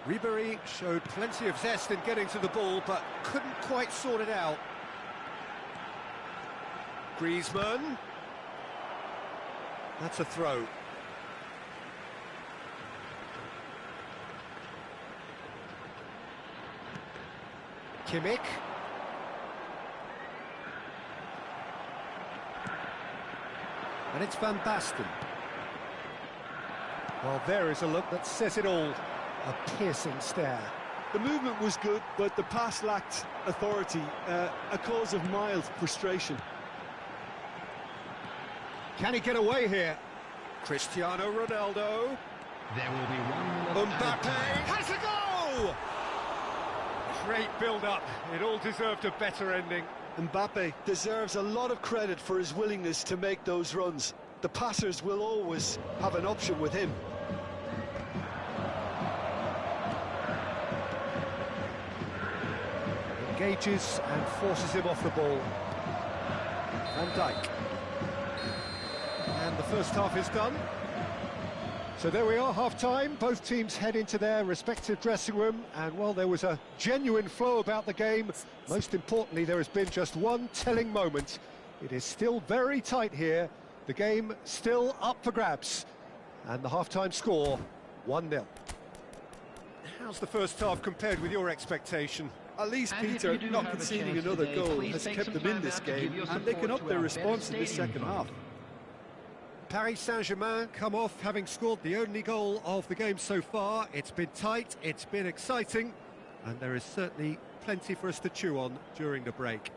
Ribéry showed plenty of zest in getting to the ball, but couldn't quite sort it out. Griezmann. That's a throw. Kimmich. And it's Van Basten. Well, there is a look that says it all. A piercing stare. The movement was good, but the pass lacked authority, a cause of mild frustration. Can he get away here? Cristiano Ronaldo. There will be one. Mbappe has a goal! Great build-up. It all deserved a better ending. Mbappe deserves a lot of credit for his willingness to make those runs. The passers will always have an option with him. Engages and forces him off the ball. Van Dijk. And the first half is done. So there we are, half-time. Both teams head into their respective dressing room, and well, there was a genuine flow about the game. Most importantly, there has been just one telling moment. It is still very tight here. The game still up for grabs. And the half-time score, 1-0. How's the first half compared with your expectation? At least, Peter, not conceding another goal has kept them in this game, and they can up their response in this second half. Paris Saint-Germain come off having scored the only goal of the game so far. It's been tight, it's been exciting, and there is certainly plenty for us to chew on during the break.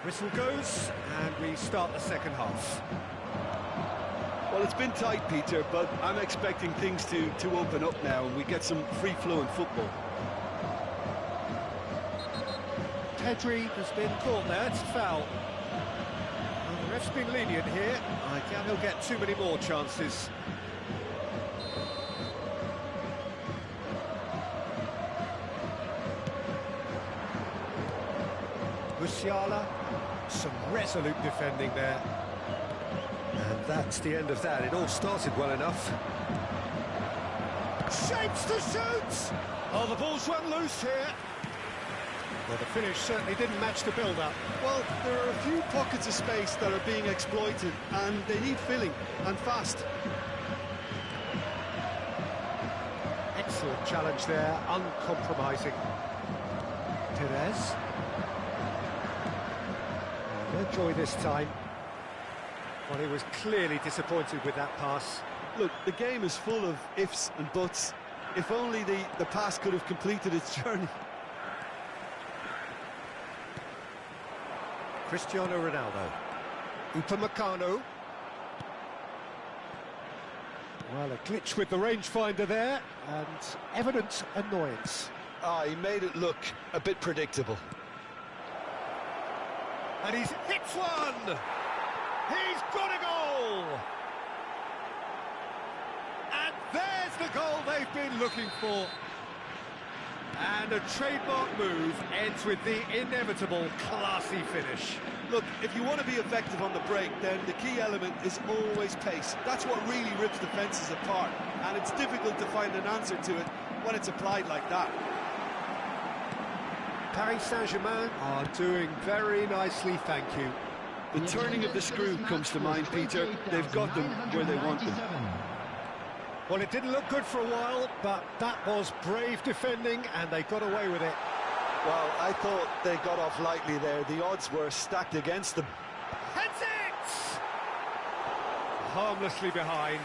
Whistle goes, and we start the second half. Well, it's been tight, Peter, but I'm expecting things to open up now and we get some free-flowing football. Pedri has been caught there, it's a foul. Well, the ref's been lenient here. I doubt he'll get too many more chances. Musiala, some resolute defending there. And that's the end of that. It all started well enough. Shapes to shoot! Oh, the ball's run loose here. Well, the finish certainly didn't match the build-up. Well, there are a few pockets of space that are being exploited, and they need filling, and fast. Excellent challenge there, uncompromising. Perez. No joy this time. Well, he was clearly disappointed with that pass. Look, the game is full of ifs and buts. If only the pass could have completed its journey. Cristiano Ronaldo. Upamecano. Well, a glitch with the rangefinder there, and evident annoyance. He made it look a bit predictable. And he's hit one! He's got a goal! And there's the goal they've been looking for. And a trademark move ends with the inevitable classy finish. Look, if you want to be effective on the break, then the key element is always pace. That's what really rips defences apart, and it's difficult to find an answer to it when it's applied like that. Paris Saint-Germain are doing very nicely, thank you. The turning of the screw comes to mind, Peter. They've got them where they want them. Well, it didn't look good for a while, but that was brave defending, and they got away with it. Well, I thought they got off lightly there. The odds were stacked against them. Heads it! harmlessly behind.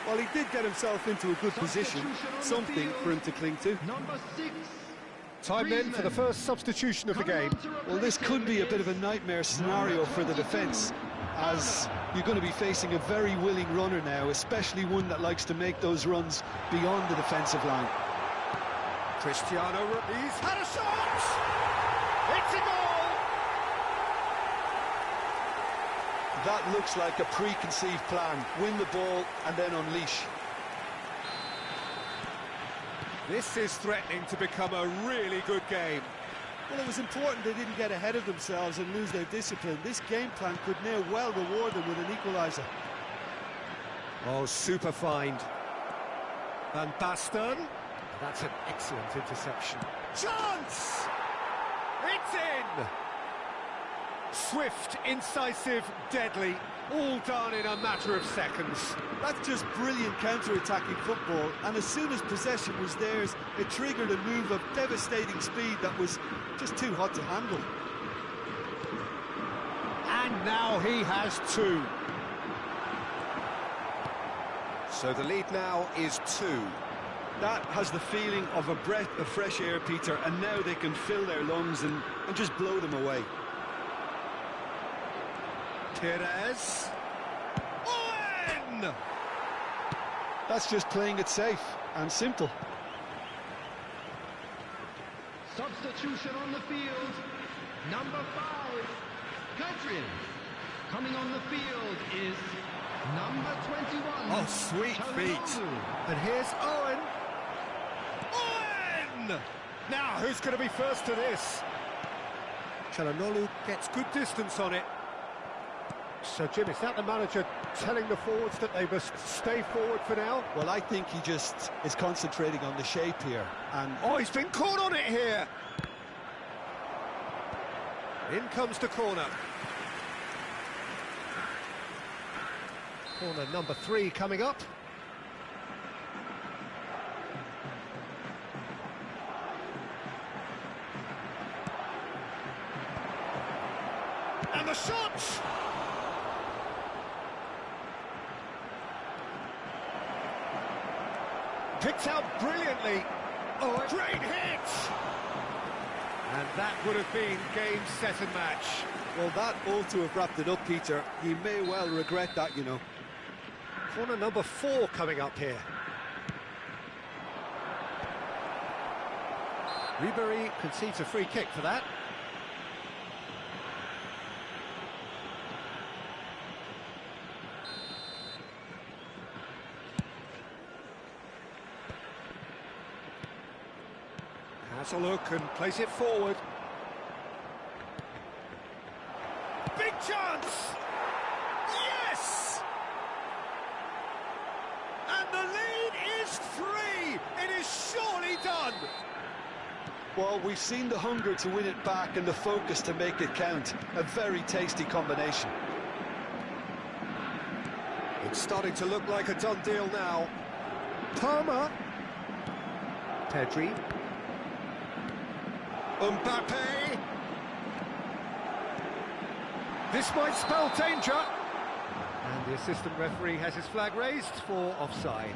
Well, he did get himself into a good position, something for him to cling to. Number 6. Time then for the first substitution of the game. Well, this could be a bit of a nightmare scenario for the defence, as you're going to be facing a very willing runner now, especially one that likes to make those runs beyond the defensive line. Cristiano, he's had a shot! It's a goal! That looks like a preconceived plan. Win the ball and then unleash. This is threatening to become a really good game. Well, it was important they didn't get ahead of themselves and lose their discipline. This game plan could now well reward them with an equaliser. Oh, super find. Van Basten. That's an excellent interception. Chance! It's in! Swift, incisive, deadly, all done in a matter of seconds. That's just brilliant counter-attacking football, and as soon as possession was theirs, it triggered a move of devastating speed that was just too hot to handle. And now he has two. So the lead now is 2. That has the feeling of a breath of fresh air, Peter, and now they can fill their lungs and just blow them away. Perez. Owen! That's just playing it safe and simple. Substitution on the field. Number 5. Country. Coming on the field is number 21. Oh, sweet feet. And here's Owen. Owen! Now, who's going to be first to this? Çalhanoğlu gets good distance on it. So, Jim, is that the manager telling the forwards that they must stay forward for now? Well, I think he just is concentrating on the shape here. And oh, he's been caught on it here. In comes the corner. Corner number 3 coming up. And the shot! Picked out brilliantly. Oh, a great hit! And that would have been game, set and match. well, that ought to have wrapped it up, Peter. He may well regret that, you know. Corner number 4 coming up here. Ribery concedes a free kick for that. Has a look and plays it forward. Big chance! Yes! And the lead is 3! It is surely done! Well, we've seen the hunger to win it back and the focus to make it count. A very tasty combination. It's starting to look like a done deal now. Palmer. Pedri. Mbappe. This might spell danger. And the assistant referee has his flag raised for offside.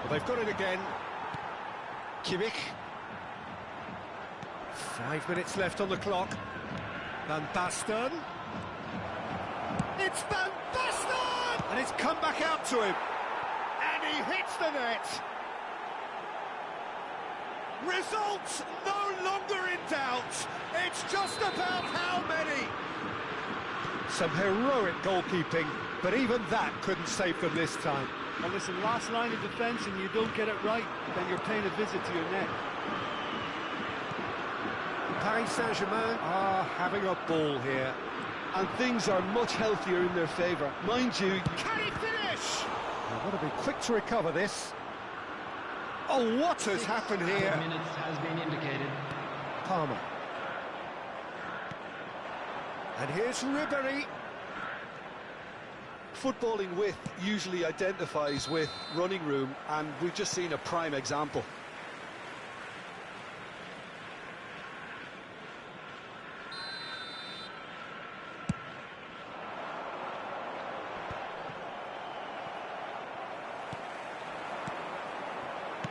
Well, they've got it again. Kimmich. 5 minutes left on the clock. Van Basten. It's Van Basten! And it's come back out to him. And he hits the net. Results no longer in doubt. It's just about how many. Some heroic goalkeeping, but even that couldn't save them this time. And listen, last line of defence and you don't get it right, then you're paying a visit to your net. Paris Saint-Germain are having a ball here. And things are much healthier in their favour. Mind you... Can he finish? I've got to be quick to recover this. Oh, what has happened here? Minutes has been indicated. Palmer. And here's Ribery. Footballing width usually identifies with running room, and we've just seen a prime example.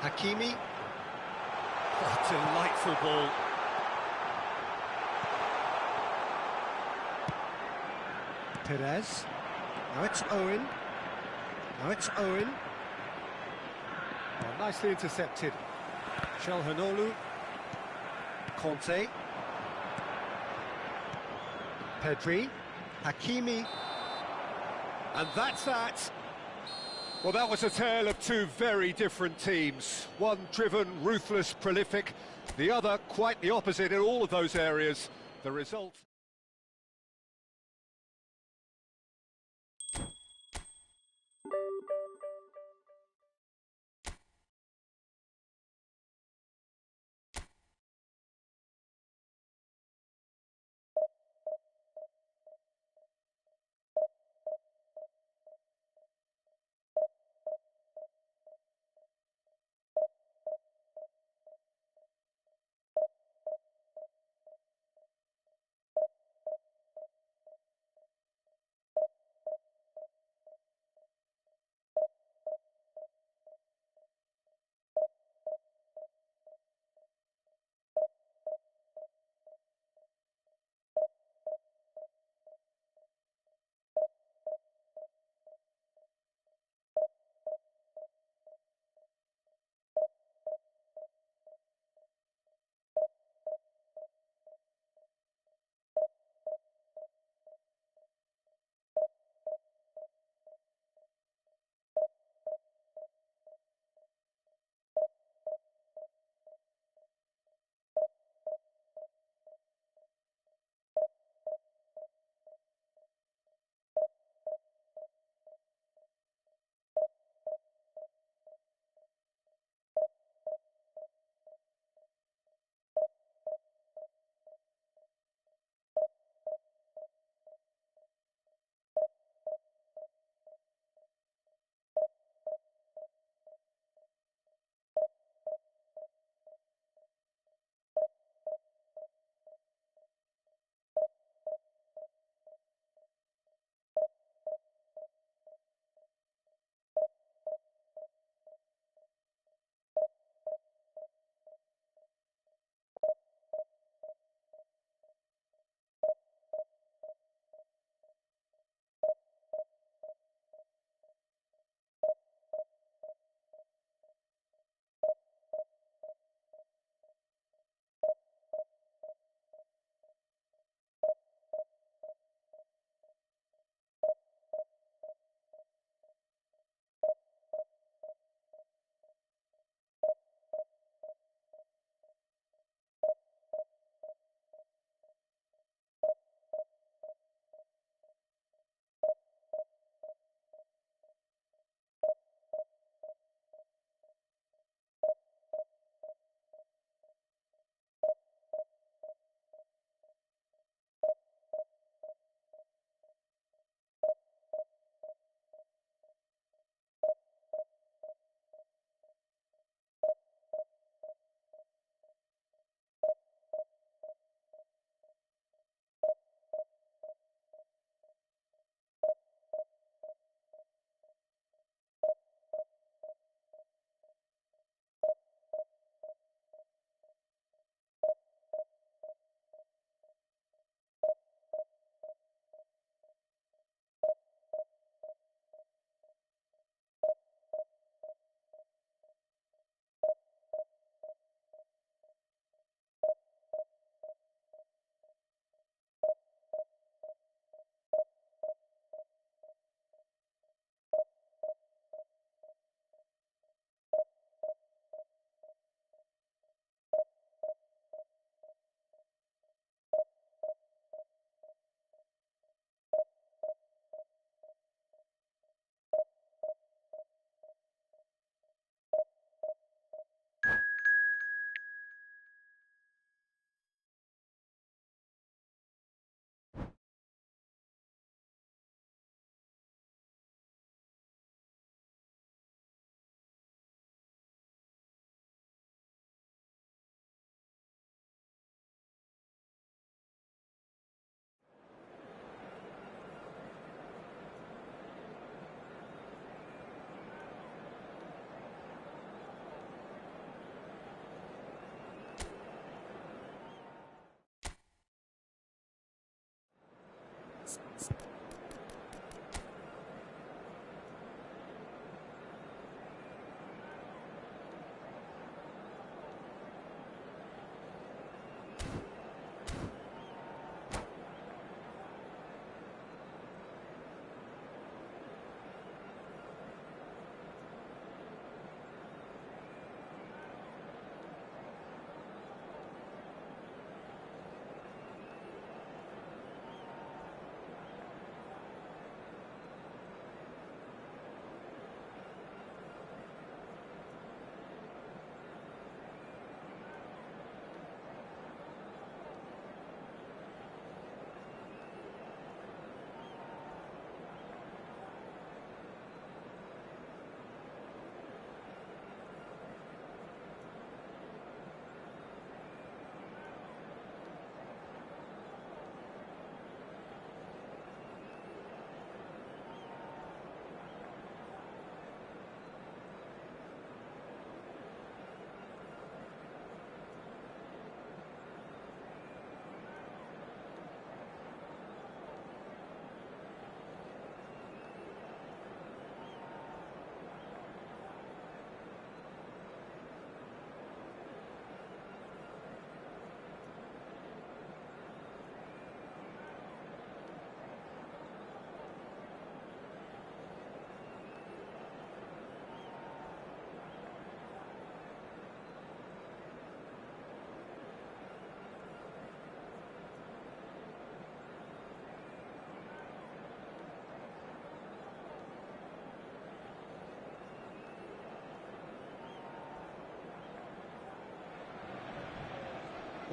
Hakimi. Oh, delightful ball. Perez. Now it's Owen. Now it's Owen. Oh, nicely intercepted. Chalhanoglu. Conte. Pedri. Hakimi. And that's that. Well, that was a tale of two very different teams. One driven, ruthless, prolific. The other quite the opposite in all of those areas. The result...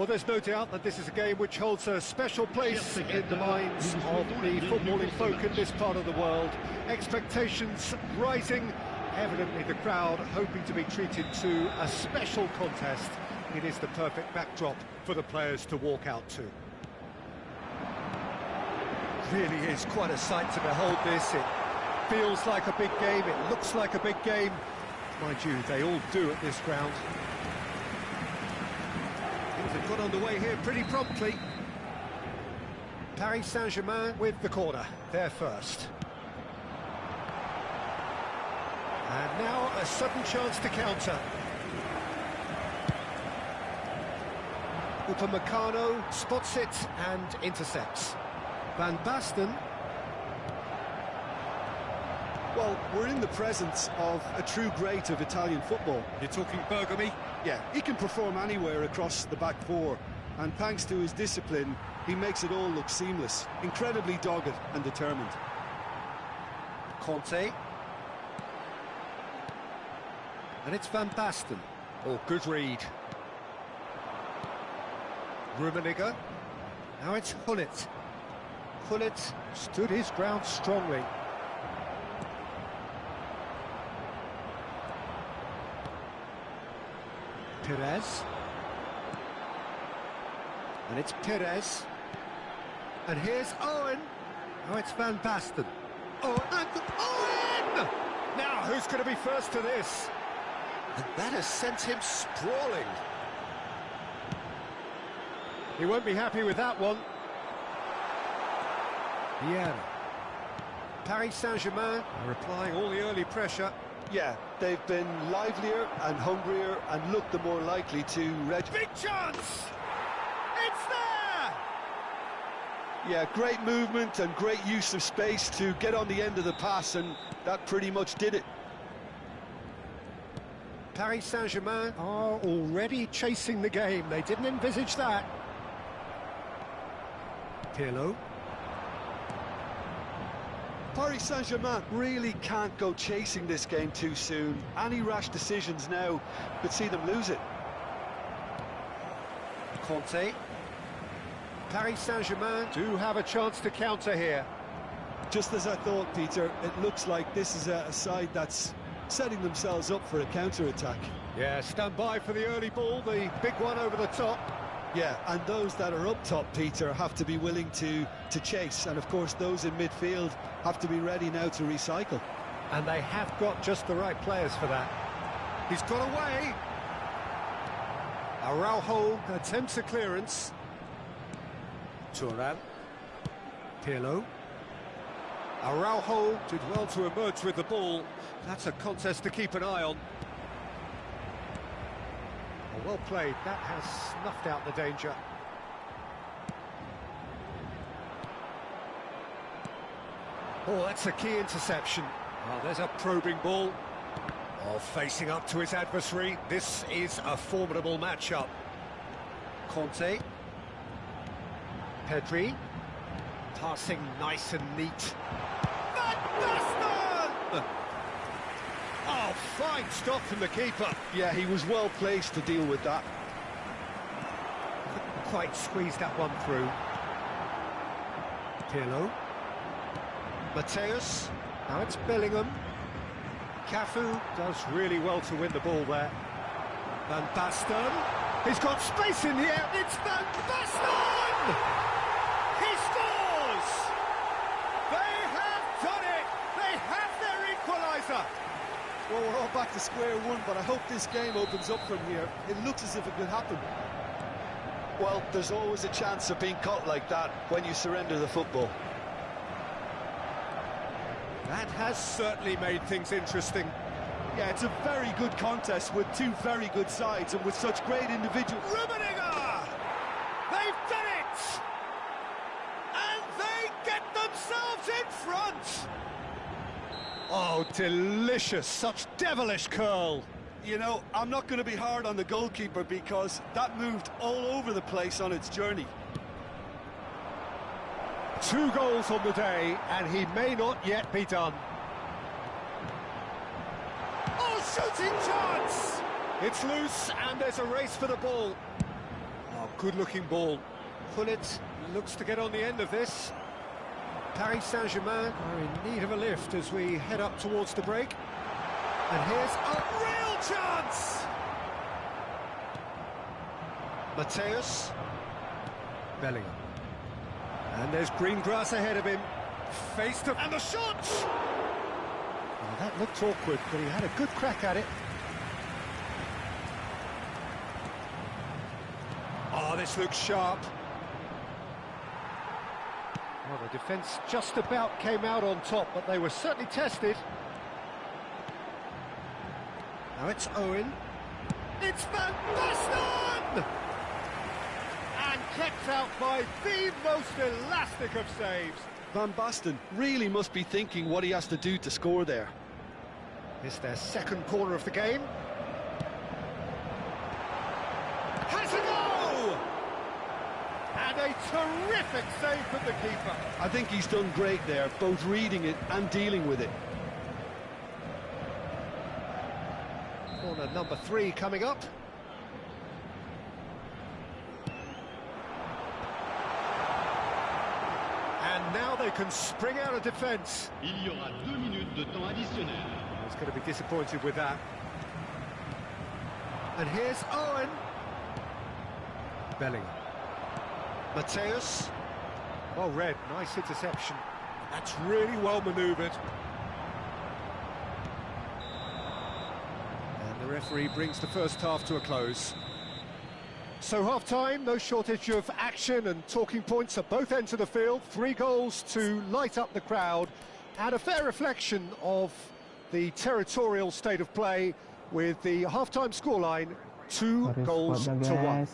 Well, there's no doubt that this is a game which holds a special place in the minds of the footballing folk in this part of the world. Expectations rising, evidently the crowd hoping to be treated to a special contest. It is the perfect backdrop for the players to walk out to. Really is quite a sight to behold this. It feels like a big game, it looks like a big game. Mind you, they all do at this ground. Things have got underway here pretty promptly. Paris Saint-Germain with the corner, there first. And now a sudden chance to counter. Upamecano spots it and intercepts. Van Basten. Well, we're in the presence of a true great of Italian football. You're talking Bergami? Yeah, he can perform anywhere across the back four, and thanks to his discipline, he makes it all look seamless. Incredibly dogged and determined. Conte. And it's Van Basten. Oh, good read. Rummenigge. Now it's Gullit. Gullit stood his ground strongly. Perez. And it's Perez. And here's Owen. Now it's Van Basten. Oh, and Owen! Now, who's going to be first to this? And that has sent him sprawling. He won't be happy with that one. Yeah. Paris Saint-Germain are applying all the early pressure. Yeah, they've been livelier and hungrier and looked the more likely to Big chance! It's there! Yeah, great movement and great use of space to get on the end of the pass, and that pretty much did it. Paris Saint-Germain are already chasing the game. They didn't envisage that. Pirlo. Paris Saint-Germain really can't go chasing this game too soon. Any rash decisions now could see them lose it. Conte. Paris Saint-Germain do have a chance to counter here. Just as I thought, Peter, it looks like this is a side that's setting themselves up for a counter-attack. Yeah, stand by for the early ball, the big one over the top. Yeah, and those that are up top, Peter, have to be willing to chase. And, of course, those in midfield have to be ready now to recycle. And they have got just the right players for that. He's got away. Araujo attempts a clearance. Thuram. Pirlo. Araujo did well to emerge with the ball. That's a contest to keep an eye on. Oh, well played, that has snuffed out the danger. Oh, that's a key interception. Oh, there's a probing ball. Oh, facing up to his adversary. This is a formidable matchup. Conte. Pedri. Passing nice and neat. Van Basten! Oh, fine stop from the keeper. Yeah, he was well placed to deal with that. Couldn't quite squeeze that one through. Pirlo. Mateus. Now it's Bellingham. Cafu does really well to win the ball there. Van Basten. He's got space in here. It's Van Basten! He scores! They have done it! They have their equaliser! Well, we're all back to square one, but I hope this game opens up from here. It looks as if it could happen. Well, there's always a chance of being caught like that when you surrender the football. That has certainly made things interesting. Yeah, it's a very good contest with two very good sides and with such great individuals. Rummenigge! They've done it! And they get themselves in front! Oh, delicious, such devilish curl. You know, I'm not going to be hard on the goalkeeper because that moved all over the place on its journey. 2 goals on the day, and he may not yet be done. Oh, shooting chance! It's loose, and there's a race for the ball. Oh, good-looking ball. Pullet looks to get on the end of this. Paris Saint-Germain are in need of a lift as we head up towards the break. And here's a real chance! Mateus. Bellingham. And there's green grass ahead of him. Face to... and the shot! Well, that looked awkward, but he had a good crack at it. Oh, this looks sharp. Well, the defence just about came out on top, but they were certainly tested. Now it's Owen. It's Van Basten! And kept out by the most elastic of saves. Van Basten really must be thinking what he has to do to score there. It's their second corner of the game. Has a go! And a terrific save from the keeper. I think he's done great there, both reading it and dealing with it. Corner number 3 coming up. And now they can spring out of defence. Il y aura 2 minutes de temps additionnel. He's going to be disappointed with that. And here's Owen. Bellingham. Mateus. Well read, nice interception. That's really well manoeuvred. And the referee brings the first half to a close. So half-time, no shortage of action and talking points at both ends of the field. 3 goals to light up the crowd, and a fair reflection of the territorial state of play with the half-time scoreline 2 goals to 1.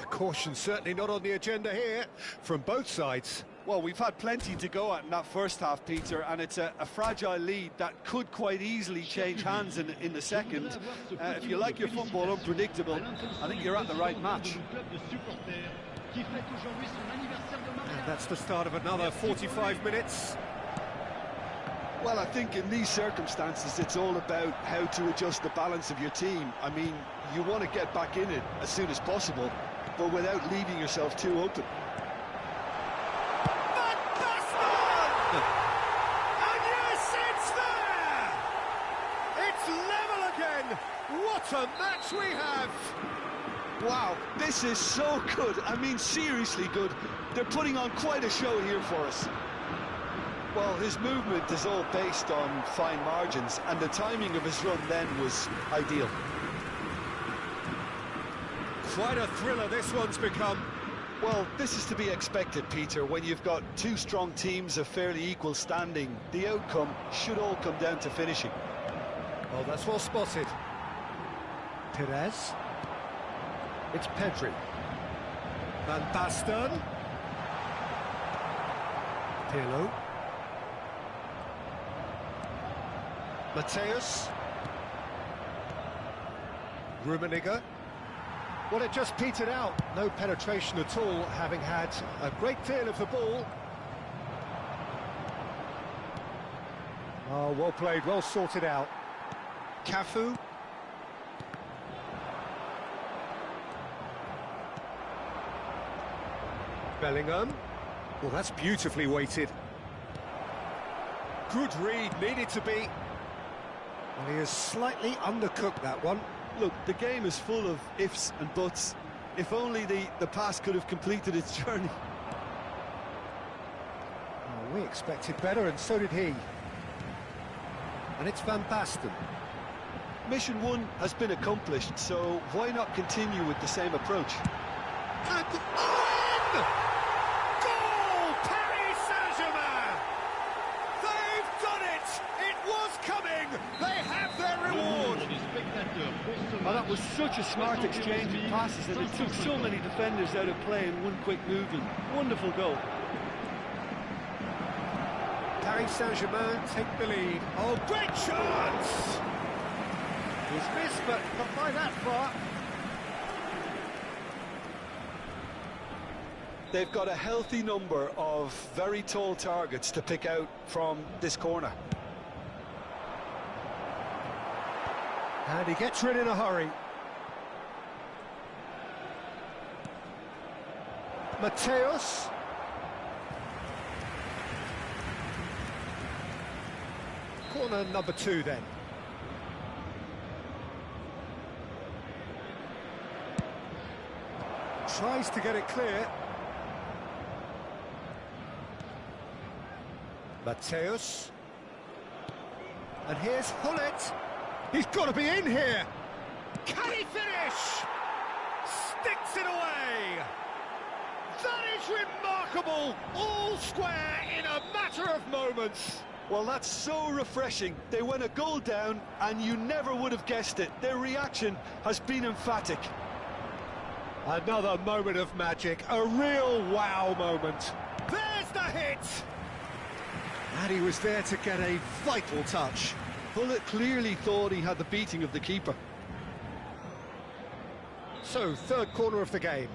Caution certainly not on the agenda here from both sides. Well, we've had plenty to go at in that first half, Peter, and it's a fragile lead that could quite easily change hands in the second. If you like your football unpredictable, I think you're at the right match. And that's the start of another 45 minutes. Well, I think in these circumstances, it's all about how to adjust the balance of your team. I mean, you want to get back in it as soon as possible, but without leaving yourself too open. Van Basten! And yes, it's there! It's level again! What a match we have! Wow, this is so good. I mean, seriously good. They're putting on quite a show here for us. Well, his movement is all based on fine margins, and the timing of his run then was ideal. Quite a thriller this one's become. Well, this is to be expected, Peter. When you've got two strong teams of fairly equal standing, the outcome should all come down to finishing. Oh, that's well spotted. Perez. It's Pedri. Van Basten. Pirlo. Mateus. Rummenigge. Well, it just petered out. No penetration at all, having had a great deal of the ball. Oh, well played, well sorted out. Cafu. Bellingham. Well, that's beautifully weighted. Good read, needed to be. Well, he has slightly undercooked that one. Look, the game is full of ifs and buts. If only the pass could have completed its journey. Oh, we expected better, and so did he. And it's Van Basten. Mission 1 has been accomplished, so why not continue with the same approach? And in! Goal! Paris Saint-Germain! They've done it! It was coming! They have their reward! Well, that was such a smart exchange of passes, and it took so many defenders out of play in one quick movement. Wonderful goal. Paris Saint-Germain take the lead. Oh, great chance! It was missed, but not by that far. They've got a healthy number of very tall targets to pick out from this corner. And he gets rid in a hurry. Mateus. Corner number 2 then. Tries to get it clear. Mateus. And here's Hullet. He's got to be in here. Can he finish? Sticks it away. That is remarkable. All square in a matter of moments. Well, that's so refreshing. They went a goal down, and you never would have guessed it. Their reaction has been emphatic. Another moment of magic, a real wow moment. There's the hit! And he was there to get a vital touch. Hullet clearly thought he had the beating of the keeper. So, third corner of the game.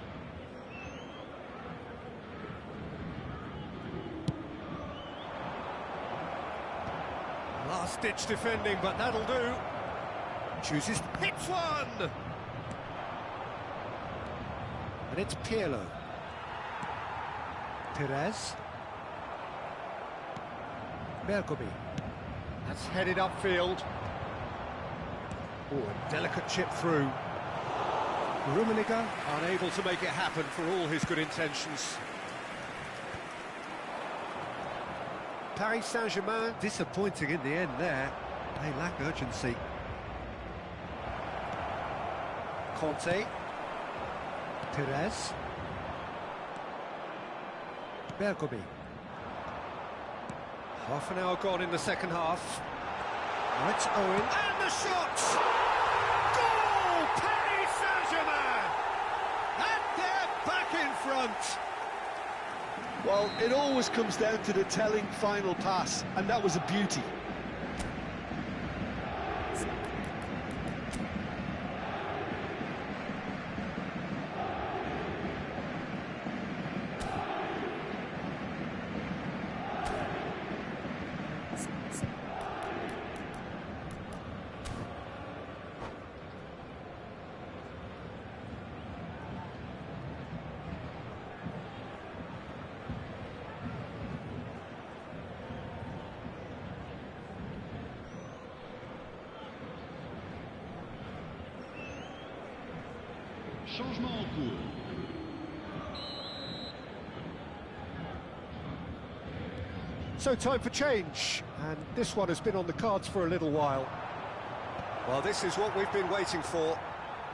Last-ditch defending, but that'll do. Chooses, hits one! And it's Pirlo. Perez. Bergomi. That's headed upfield. Oh, a delicate chip through. Rummenigge unable to make it happen for all his good intentions. Paris Saint-Germain disappointing in the end there. They lack urgency. Conte. Perez. Bergomi. Half an hour gone in the second half. Now it's Owen. And the shot! Goal! Paris Saint-Germain! And they're back in front! Well, it always comes down to the telling final pass, and that was a beauty. Changement en cours. So time for change, and this one has been on the cards for a little while. Well, this is what we've been waiting for.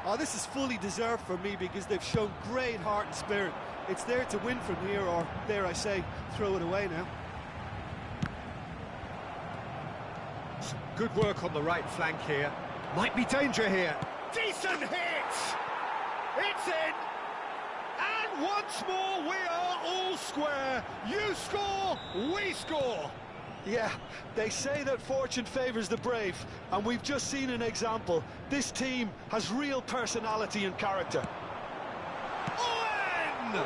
Oh, this is fully deserved for me because they've shown great heart and spirit. It's there to win from here, or dare I say, throw it away now. Some good work on the right flank here. Might be danger here. Decent hit! It's in! And once more we are all square. You score, we score. Yeah, they say that fortune favours the brave, and we've just seen an example. This team has real personality and character. Owen!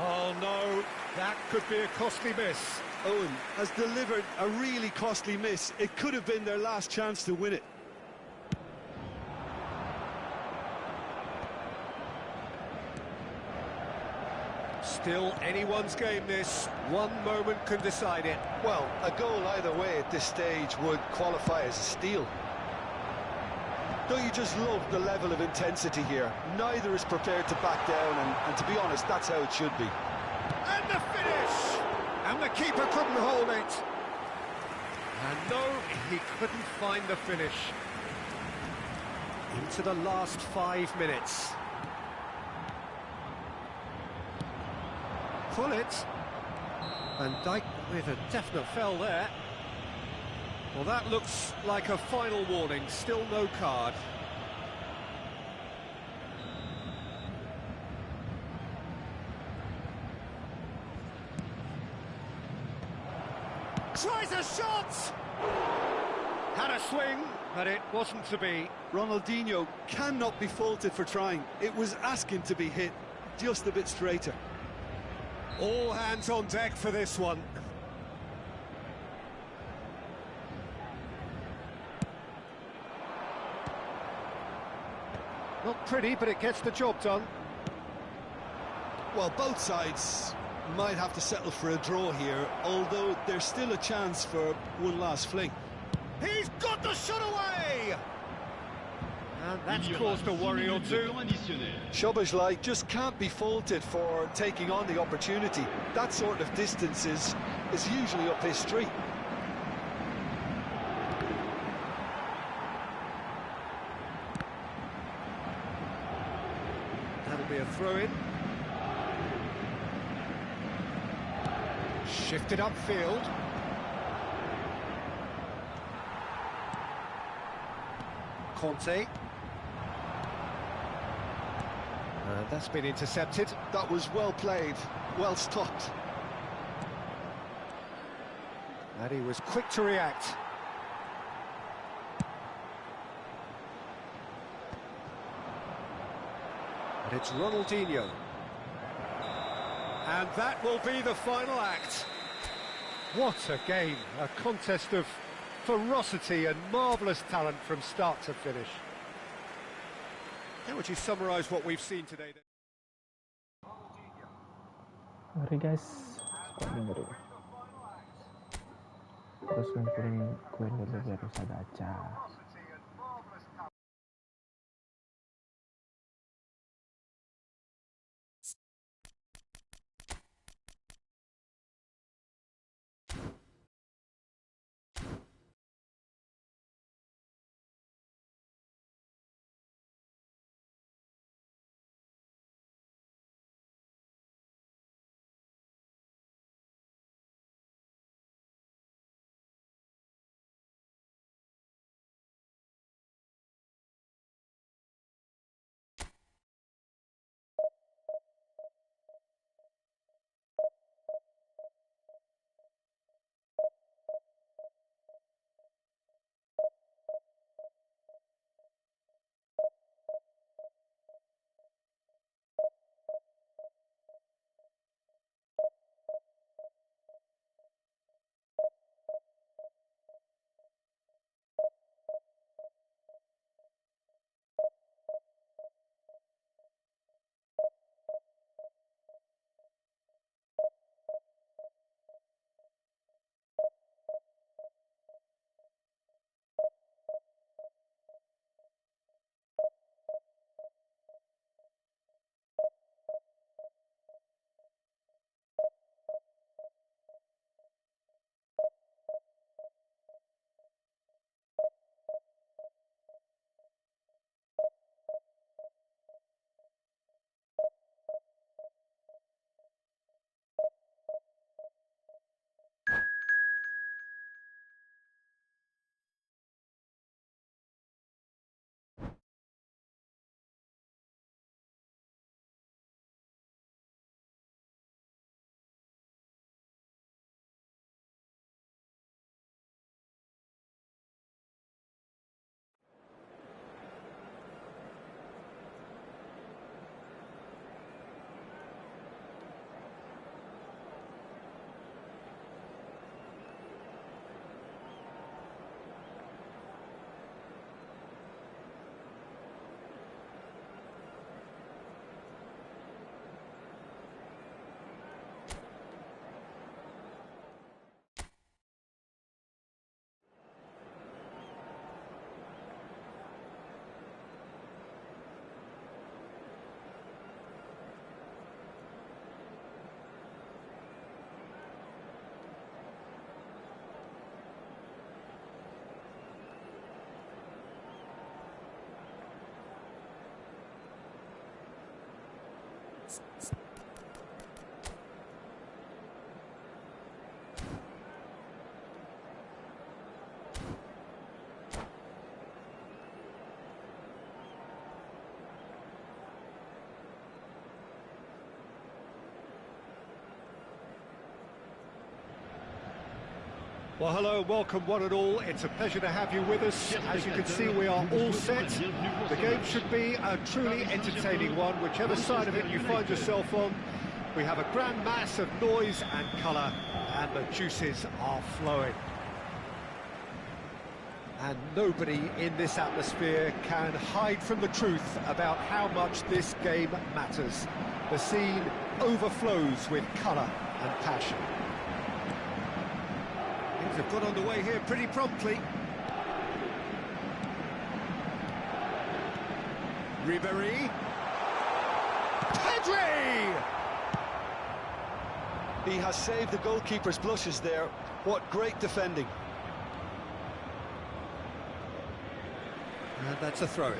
Oh no, that could be a costly miss. Owen has delivered a really costly miss. It could have been their last chance to win it. Still anyone's game this. One moment can decide it. Well, a goal either way at this stage would qualify as a steal. Don't you just love the level of intensity here? Neither is prepared to back down, and to be honest, that's how it should be. And the finish! And the keeper couldn't hold it. And no, he couldn't find the finish. Into the last 5 minutes. Pull it. Van Dijk with a definite fell there. Well, that looks like a final warning. Still no card. Tries a shot! Had a swing, but it wasn't to be. Ronaldinho cannot be faulted for trying. It was asking to be hit, just a bit straighter. All hands on deck for this one. Not pretty, but it gets the job done. Well, both sides might have to settle for a draw here, although there's still a chance for one last fling. He's got the shot away! And that's caused a worry or two. Szoboszlai just can't be faulted for taking on the opportunity. That sort of distance is usually up his street. That'll be a throw-in. Shifted upfield. Conte. That's been intercepted. That was well played, well stopped. And he was quick to react. And it's Ronaldinho. And that will be the final act. What a game, a contest of ferocity and marvellous talent from start to finish. How would you summarise what we've seen today? Sorry guys, dengerin. Terus kumpulin koin dulu biar bisa gacha. Well, hello, welcome one and all. It's a pleasure to have you with us. As you can see, we are all set. The game should be a truly entertaining one, whichever side of it you find yourself on. We have a grand mass of noise and colour, and the juices are flowing. And nobody in this atmosphere can hide from the truth about how much this game matters. The scene overflows with colour and passion. Things have got underway here pretty promptly. Ribéry. Pedri! He has saved the goalkeeper's blushes there. What great defending. And that's a throw-in.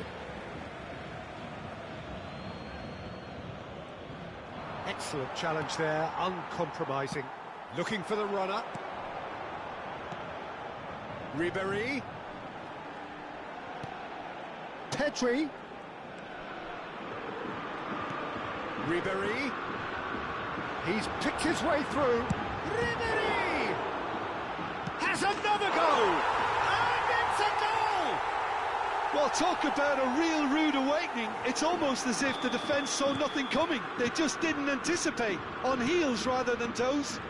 Excellent challenge there, uncompromising. Looking for the runner. Ribéry. Pedri. Ribéry. He's picked his way through. Ribéry! Has another goal! And it's a goal! Well, talk about a real rude awakening. It's almost as if the defence saw nothing coming. They just didn't anticipate. On heels rather than toes.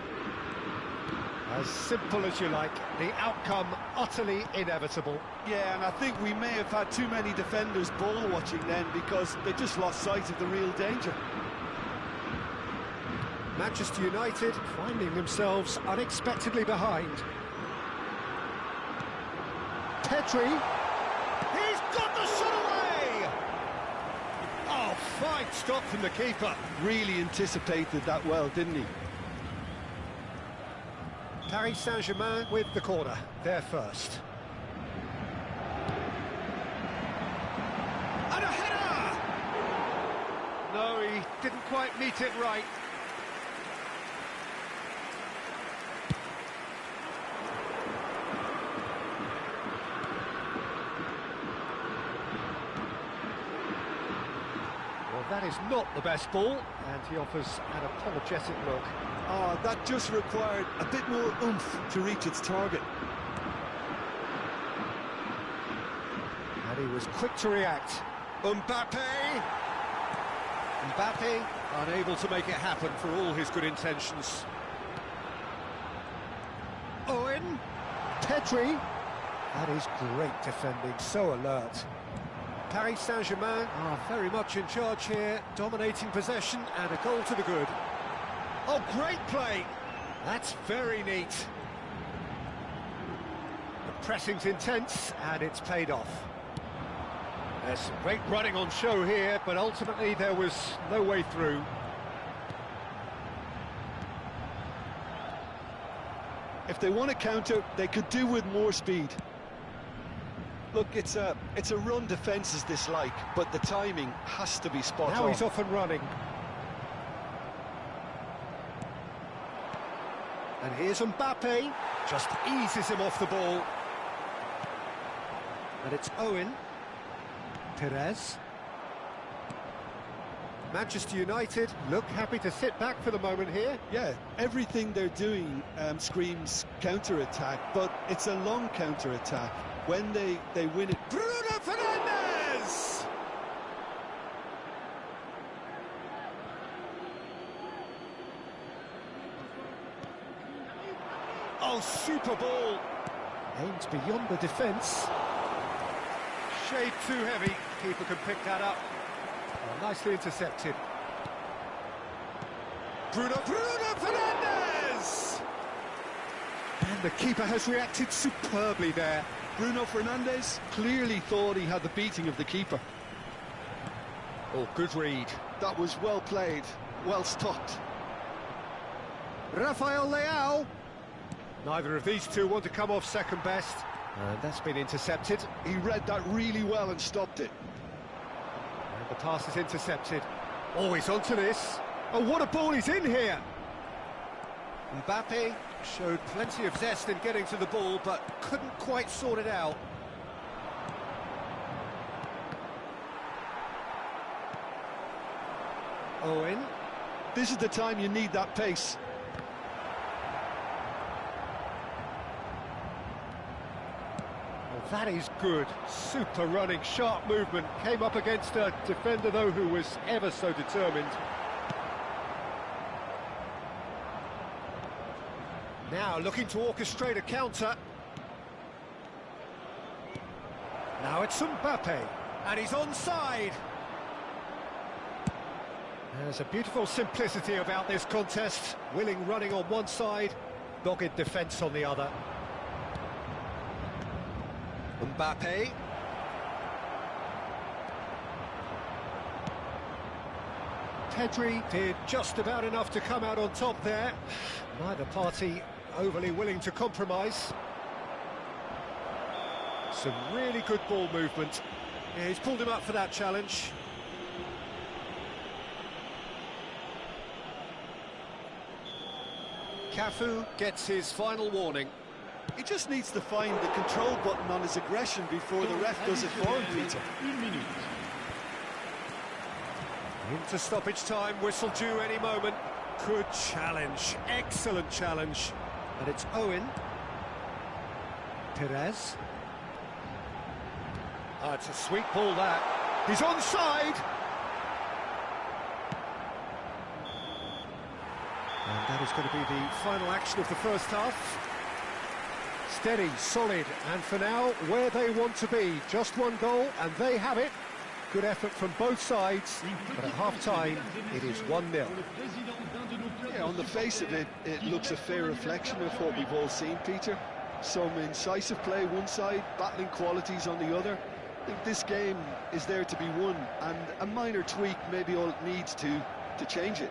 As simple as you like, the outcome utterly inevitable. Yeah, and I think we may have had too many defenders ball watching then because they just lost sight of the real danger. Manchester United finding themselves unexpectedly behind. Pedri. He's got the shot away! Oh, fine stop from the keeper. Really anticipated that well, didn't he? Paris Saint-Germain with the corner, they're first. And a header! No, he didn't quite meet it right. Well, that is not the best ball, and he offers an apologetic look. Oh, that just required a bit more oomph to reach its target. And he was quick to react. Mbappe! Mbappe unable to make it happen for all his good intentions. Owen! Pedri! That is great defending, so alert. Paris Saint-Germain are very much in charge here, dominating possession and a goal to the good. Oh, great play! That's very neat. The pressing's intense, and it's paid off. There's some great running on show here, but ultimately there was no way through. If they want to counter, they could do with more speed. Look, it's a run defence is dislike, but the timing has to be spot on. Now he's off and running. And here's Mbappe, just eases him off the ball. And it's Owen. Perez. Manchester United look happy to sit back for the moment here. Yeah, everything they're doing screams counter-attack, but it's a long counter-attack. When they win it... Bruno Fernandes! Oh, super ball. Aimed beyond the defence. Shade too heavy. Keeper can pick that up. Oh, nicely intercepted. Bruno Fernandes! And the keeper has reacted superbly there. Bruno Fernandes clearly thought he had the beating of the keeper. Oh, good read. That was well played, well stopped. Rafael Leao. Neither of these two want to come off second best. And that's been intercepted. He read that really well and stopped it. And the pass is intercepted. Oh, he's onto this. Oh, what a ball he's in here. Mbappe showed plenty of zest in getting to the ball, but couldn't quite sort it out. Owen. This is the time you need that pace. That is good. Super running, sharp movement. Came up against a defender, though, who was ever so determined. Now looking to orchestrate a counter. Now it's Mbappe, and he's onside. There's a beautiful simplicity about this contest. Willing running on one side, dogged defence on the other. Mbappe. Pedri did just about enough to come out on top there. Neither party overly willing to compromise. Some really good ball movement. Yeah, he's pulled him up for that challenge. Cafu gets his final warning. He just needs to find the control button on his aggression before the ref does it for him, Peter. Into stoppage time, whistle due any moment. Good challenge, excellent challenge. And it's Owen. Perez. It's a sweet ball, that. He's onside! And that is going to be the final action of the first half. Steady, solid, and for now, where they want to be. Just one goal, and they have it. Good effort from both sides, but at half-time, it is 1-0. Yeah, on the face of it, it looks a fair reflection of what we've all seen, Peter. Some incisive play one side, battling qualities on the other. I think this game is there to be won, and a minor tweak may be all it needs to change it.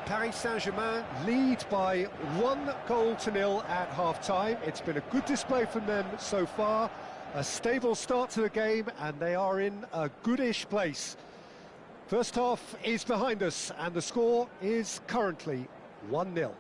Paris Saint-Germain lead by 1-0 at half-time. It's been a good display from them so far. A stable start to the game, and they are in a goodish place. First half is behind us, and the score is currently 1-0.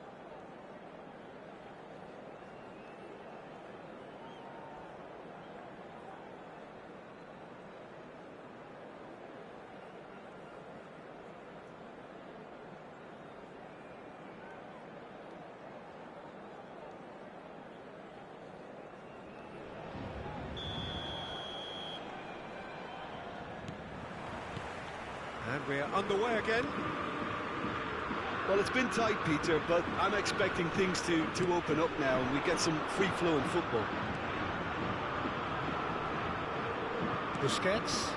And we're underway again. Well, it's been tight, Peter, but I'm expecting things to open up now and we get some free-flowing football. Busquets.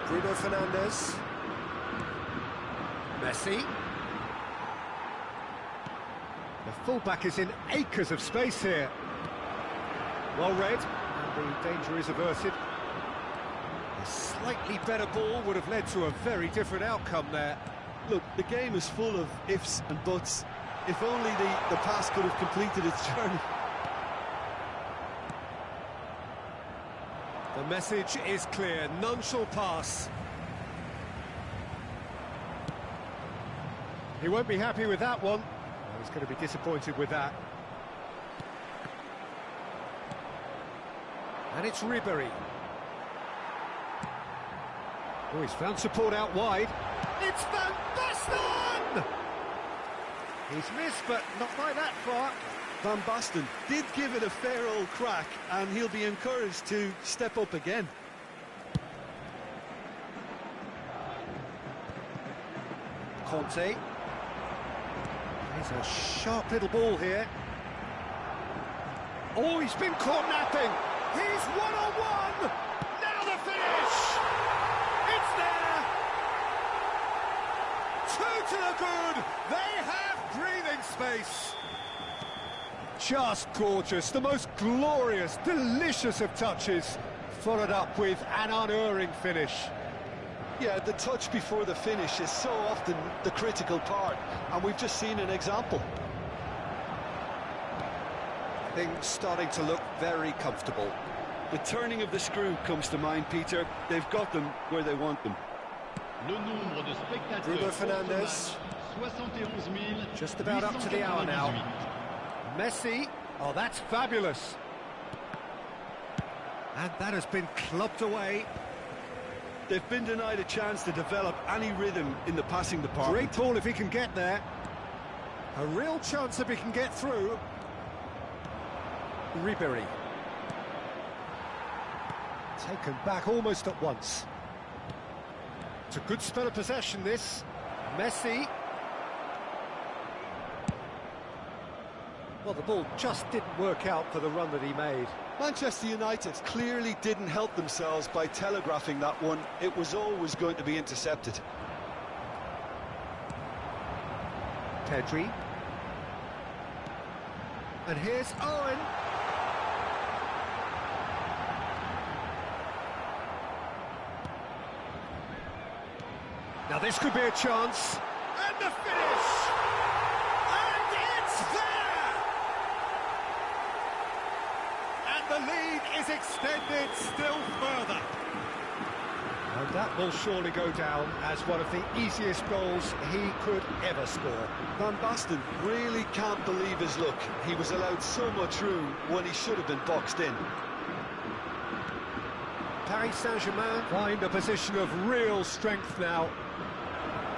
Bruno Fernandes. Messi. The fullback is in acres of space here. Well read, and the danger is averted. A slightly better ball would have led to a very different outcome there. Look, the game is full of ifs and buts. If only the pass could have completed its journey. The message is clear, none shall pass. He won't be happy with that one. He's going to be disappointed with that. And it's Ribéry. Oh, he's found support out wide. It's Van Basten! He's missed, but not by that far. Van Basten did give it a fair old crack, and he'll be encouraged to step up again. Conte. There's a sharp little ball here. Oh, he's been caught napping. He's one-on-one. Now the finish. It's there. 2 to the good. They have breathing space. Just gorgeous. The most glorious, delicious of touches. Followed up with an unerring finish. Yeah, the touch before the finish is so often the critical part, and we've just seen an example. Things starting to look very comfortable. The turning of the screw comes to mind, Peter. They've got them where they want them. Bruno Fernandes. Just about up to the hour now. Messi. Oh, that's fabulous. And that has been clubbed away. They've been denied a chance to develop any rhythm in the passing department. Great ball if he can get there. A real chance if he can get through. Ribéry. Taken back almost at once. It's a good spell of possession, this. Messi. Well, the ball just didn't work out for the run that he made. Manchester United clearly didn't help themselves by telegraphing that one. It was always going to be intercepted. Pedri. And here's Owen. Now this could be a chance. And the finish! And it's there! And the lead is extended still further. And that will surely go down as one of the easiest goals he could ever score. Van Basten really can't believe his luck. He was allowed so much room when he should have been boxed in. Paris Saint-Germain find a position of real strength now.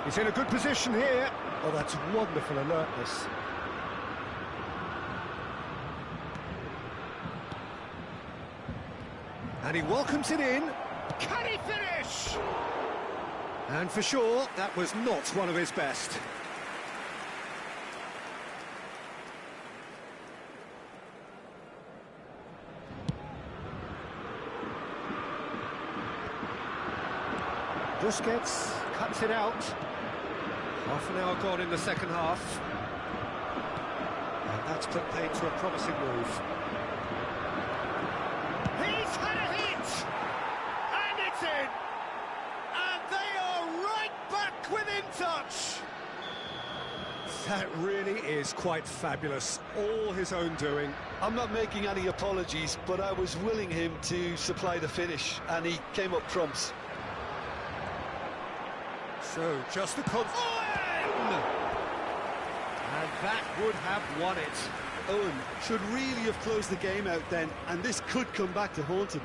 He's in a good position here. Oh, that's wonderful alertness. And he welcomes it in. Can he finish? And for sure, that was not one of his best. Busquets cuts it out. Half an hour gone in the second half. And that's put paid to a promising move. He's had a hit! And it's in! And they are right back within touch! That really is quite fabulous. All his own doing. I'm not making any apologies, but I was willing him to supply the finish, and he came up trumps. So, just a Owen! And that would have won it. Owen should really have closed the game out then, and this could come back to haunt him.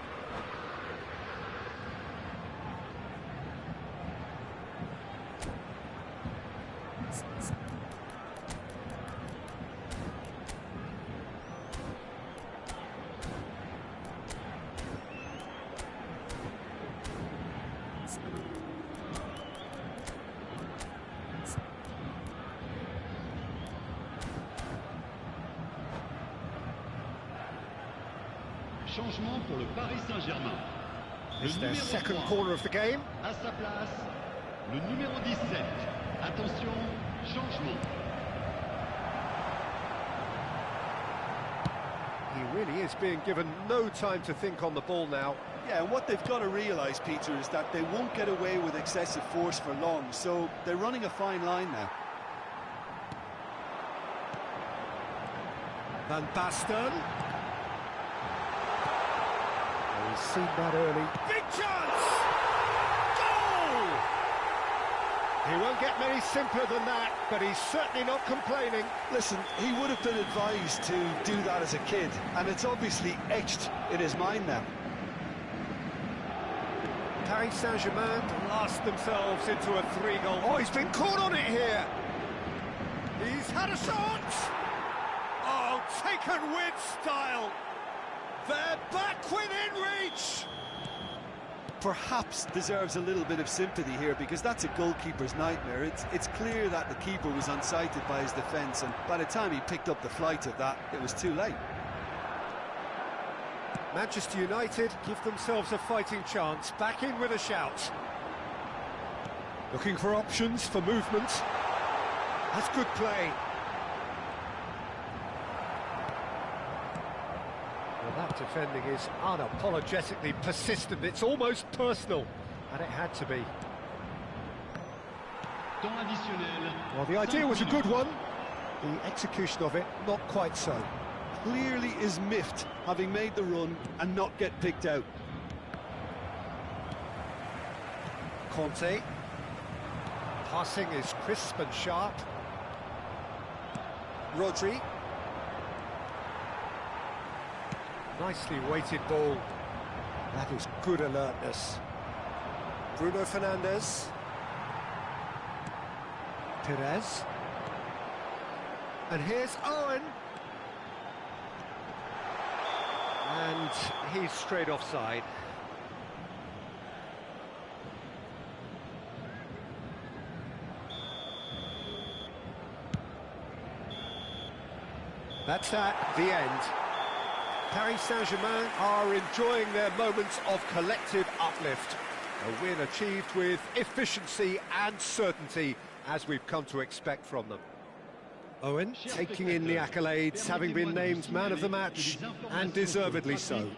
Changement pour le Paris Saint-Germain. It's their second corner of the game. À sa place, le numéro 17. Attention, changement. He really is being given no time to think on the ball now. Yeah, and what they've got to realise, Peter, is that they won't get away with excessive force for long, so they're running a fine line now. Van Basten. He's seen that early. Big chance! Goal! He won't get many simpler than that, but he's certainly not complaining. Listen, he would have been advised to do that as a kid, and it's obviously etched in his mind now. Paris Saint-Germain blast themselves into a 3-goal. Oh, he's been caught on it here. He's had a shot. Oh, taken with style. They're back within reach. Perhaps deserves a little bit of sympathy here, because that's a goalkeeper's nightmare. It's clear that the keeper was unsighted by his defence, and by the time he picked up the flight of that, it was too late. Manchester United give themselves a fighting chance, back in with a shout. Looking for options for movement. That's good play. Well, that defending is unapologetically persistent. It's almost personal, and it had to be. Temps additionnel. Well, the idea was a good one. The execution of it, not quite so. Clearly is miffed, having made the run and not get picked out. Conte. Passing is crisp and sharp. Rodri. Nicely weighted ball. That is good alertness. Bruno Fernandes. Perez. And here's Owen. And he's straight offside. That's at the end. Paris Saint-Germain are enjoying their moments of collective uplift. A win achieved with efficiency and certainty, as we've come to expect from them. Owen taking in the accolades, having been named man of the match, and deservedly so.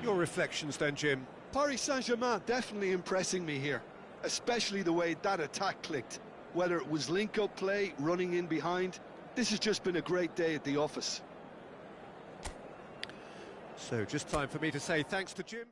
Your reflections then, Jim? Paris Saint-Germain definitely impressing me here, especially the way that attack clicked. Whether it was link-up play, running in behind, this has just been a great day at the office. So just time for me to say thanks to Jim.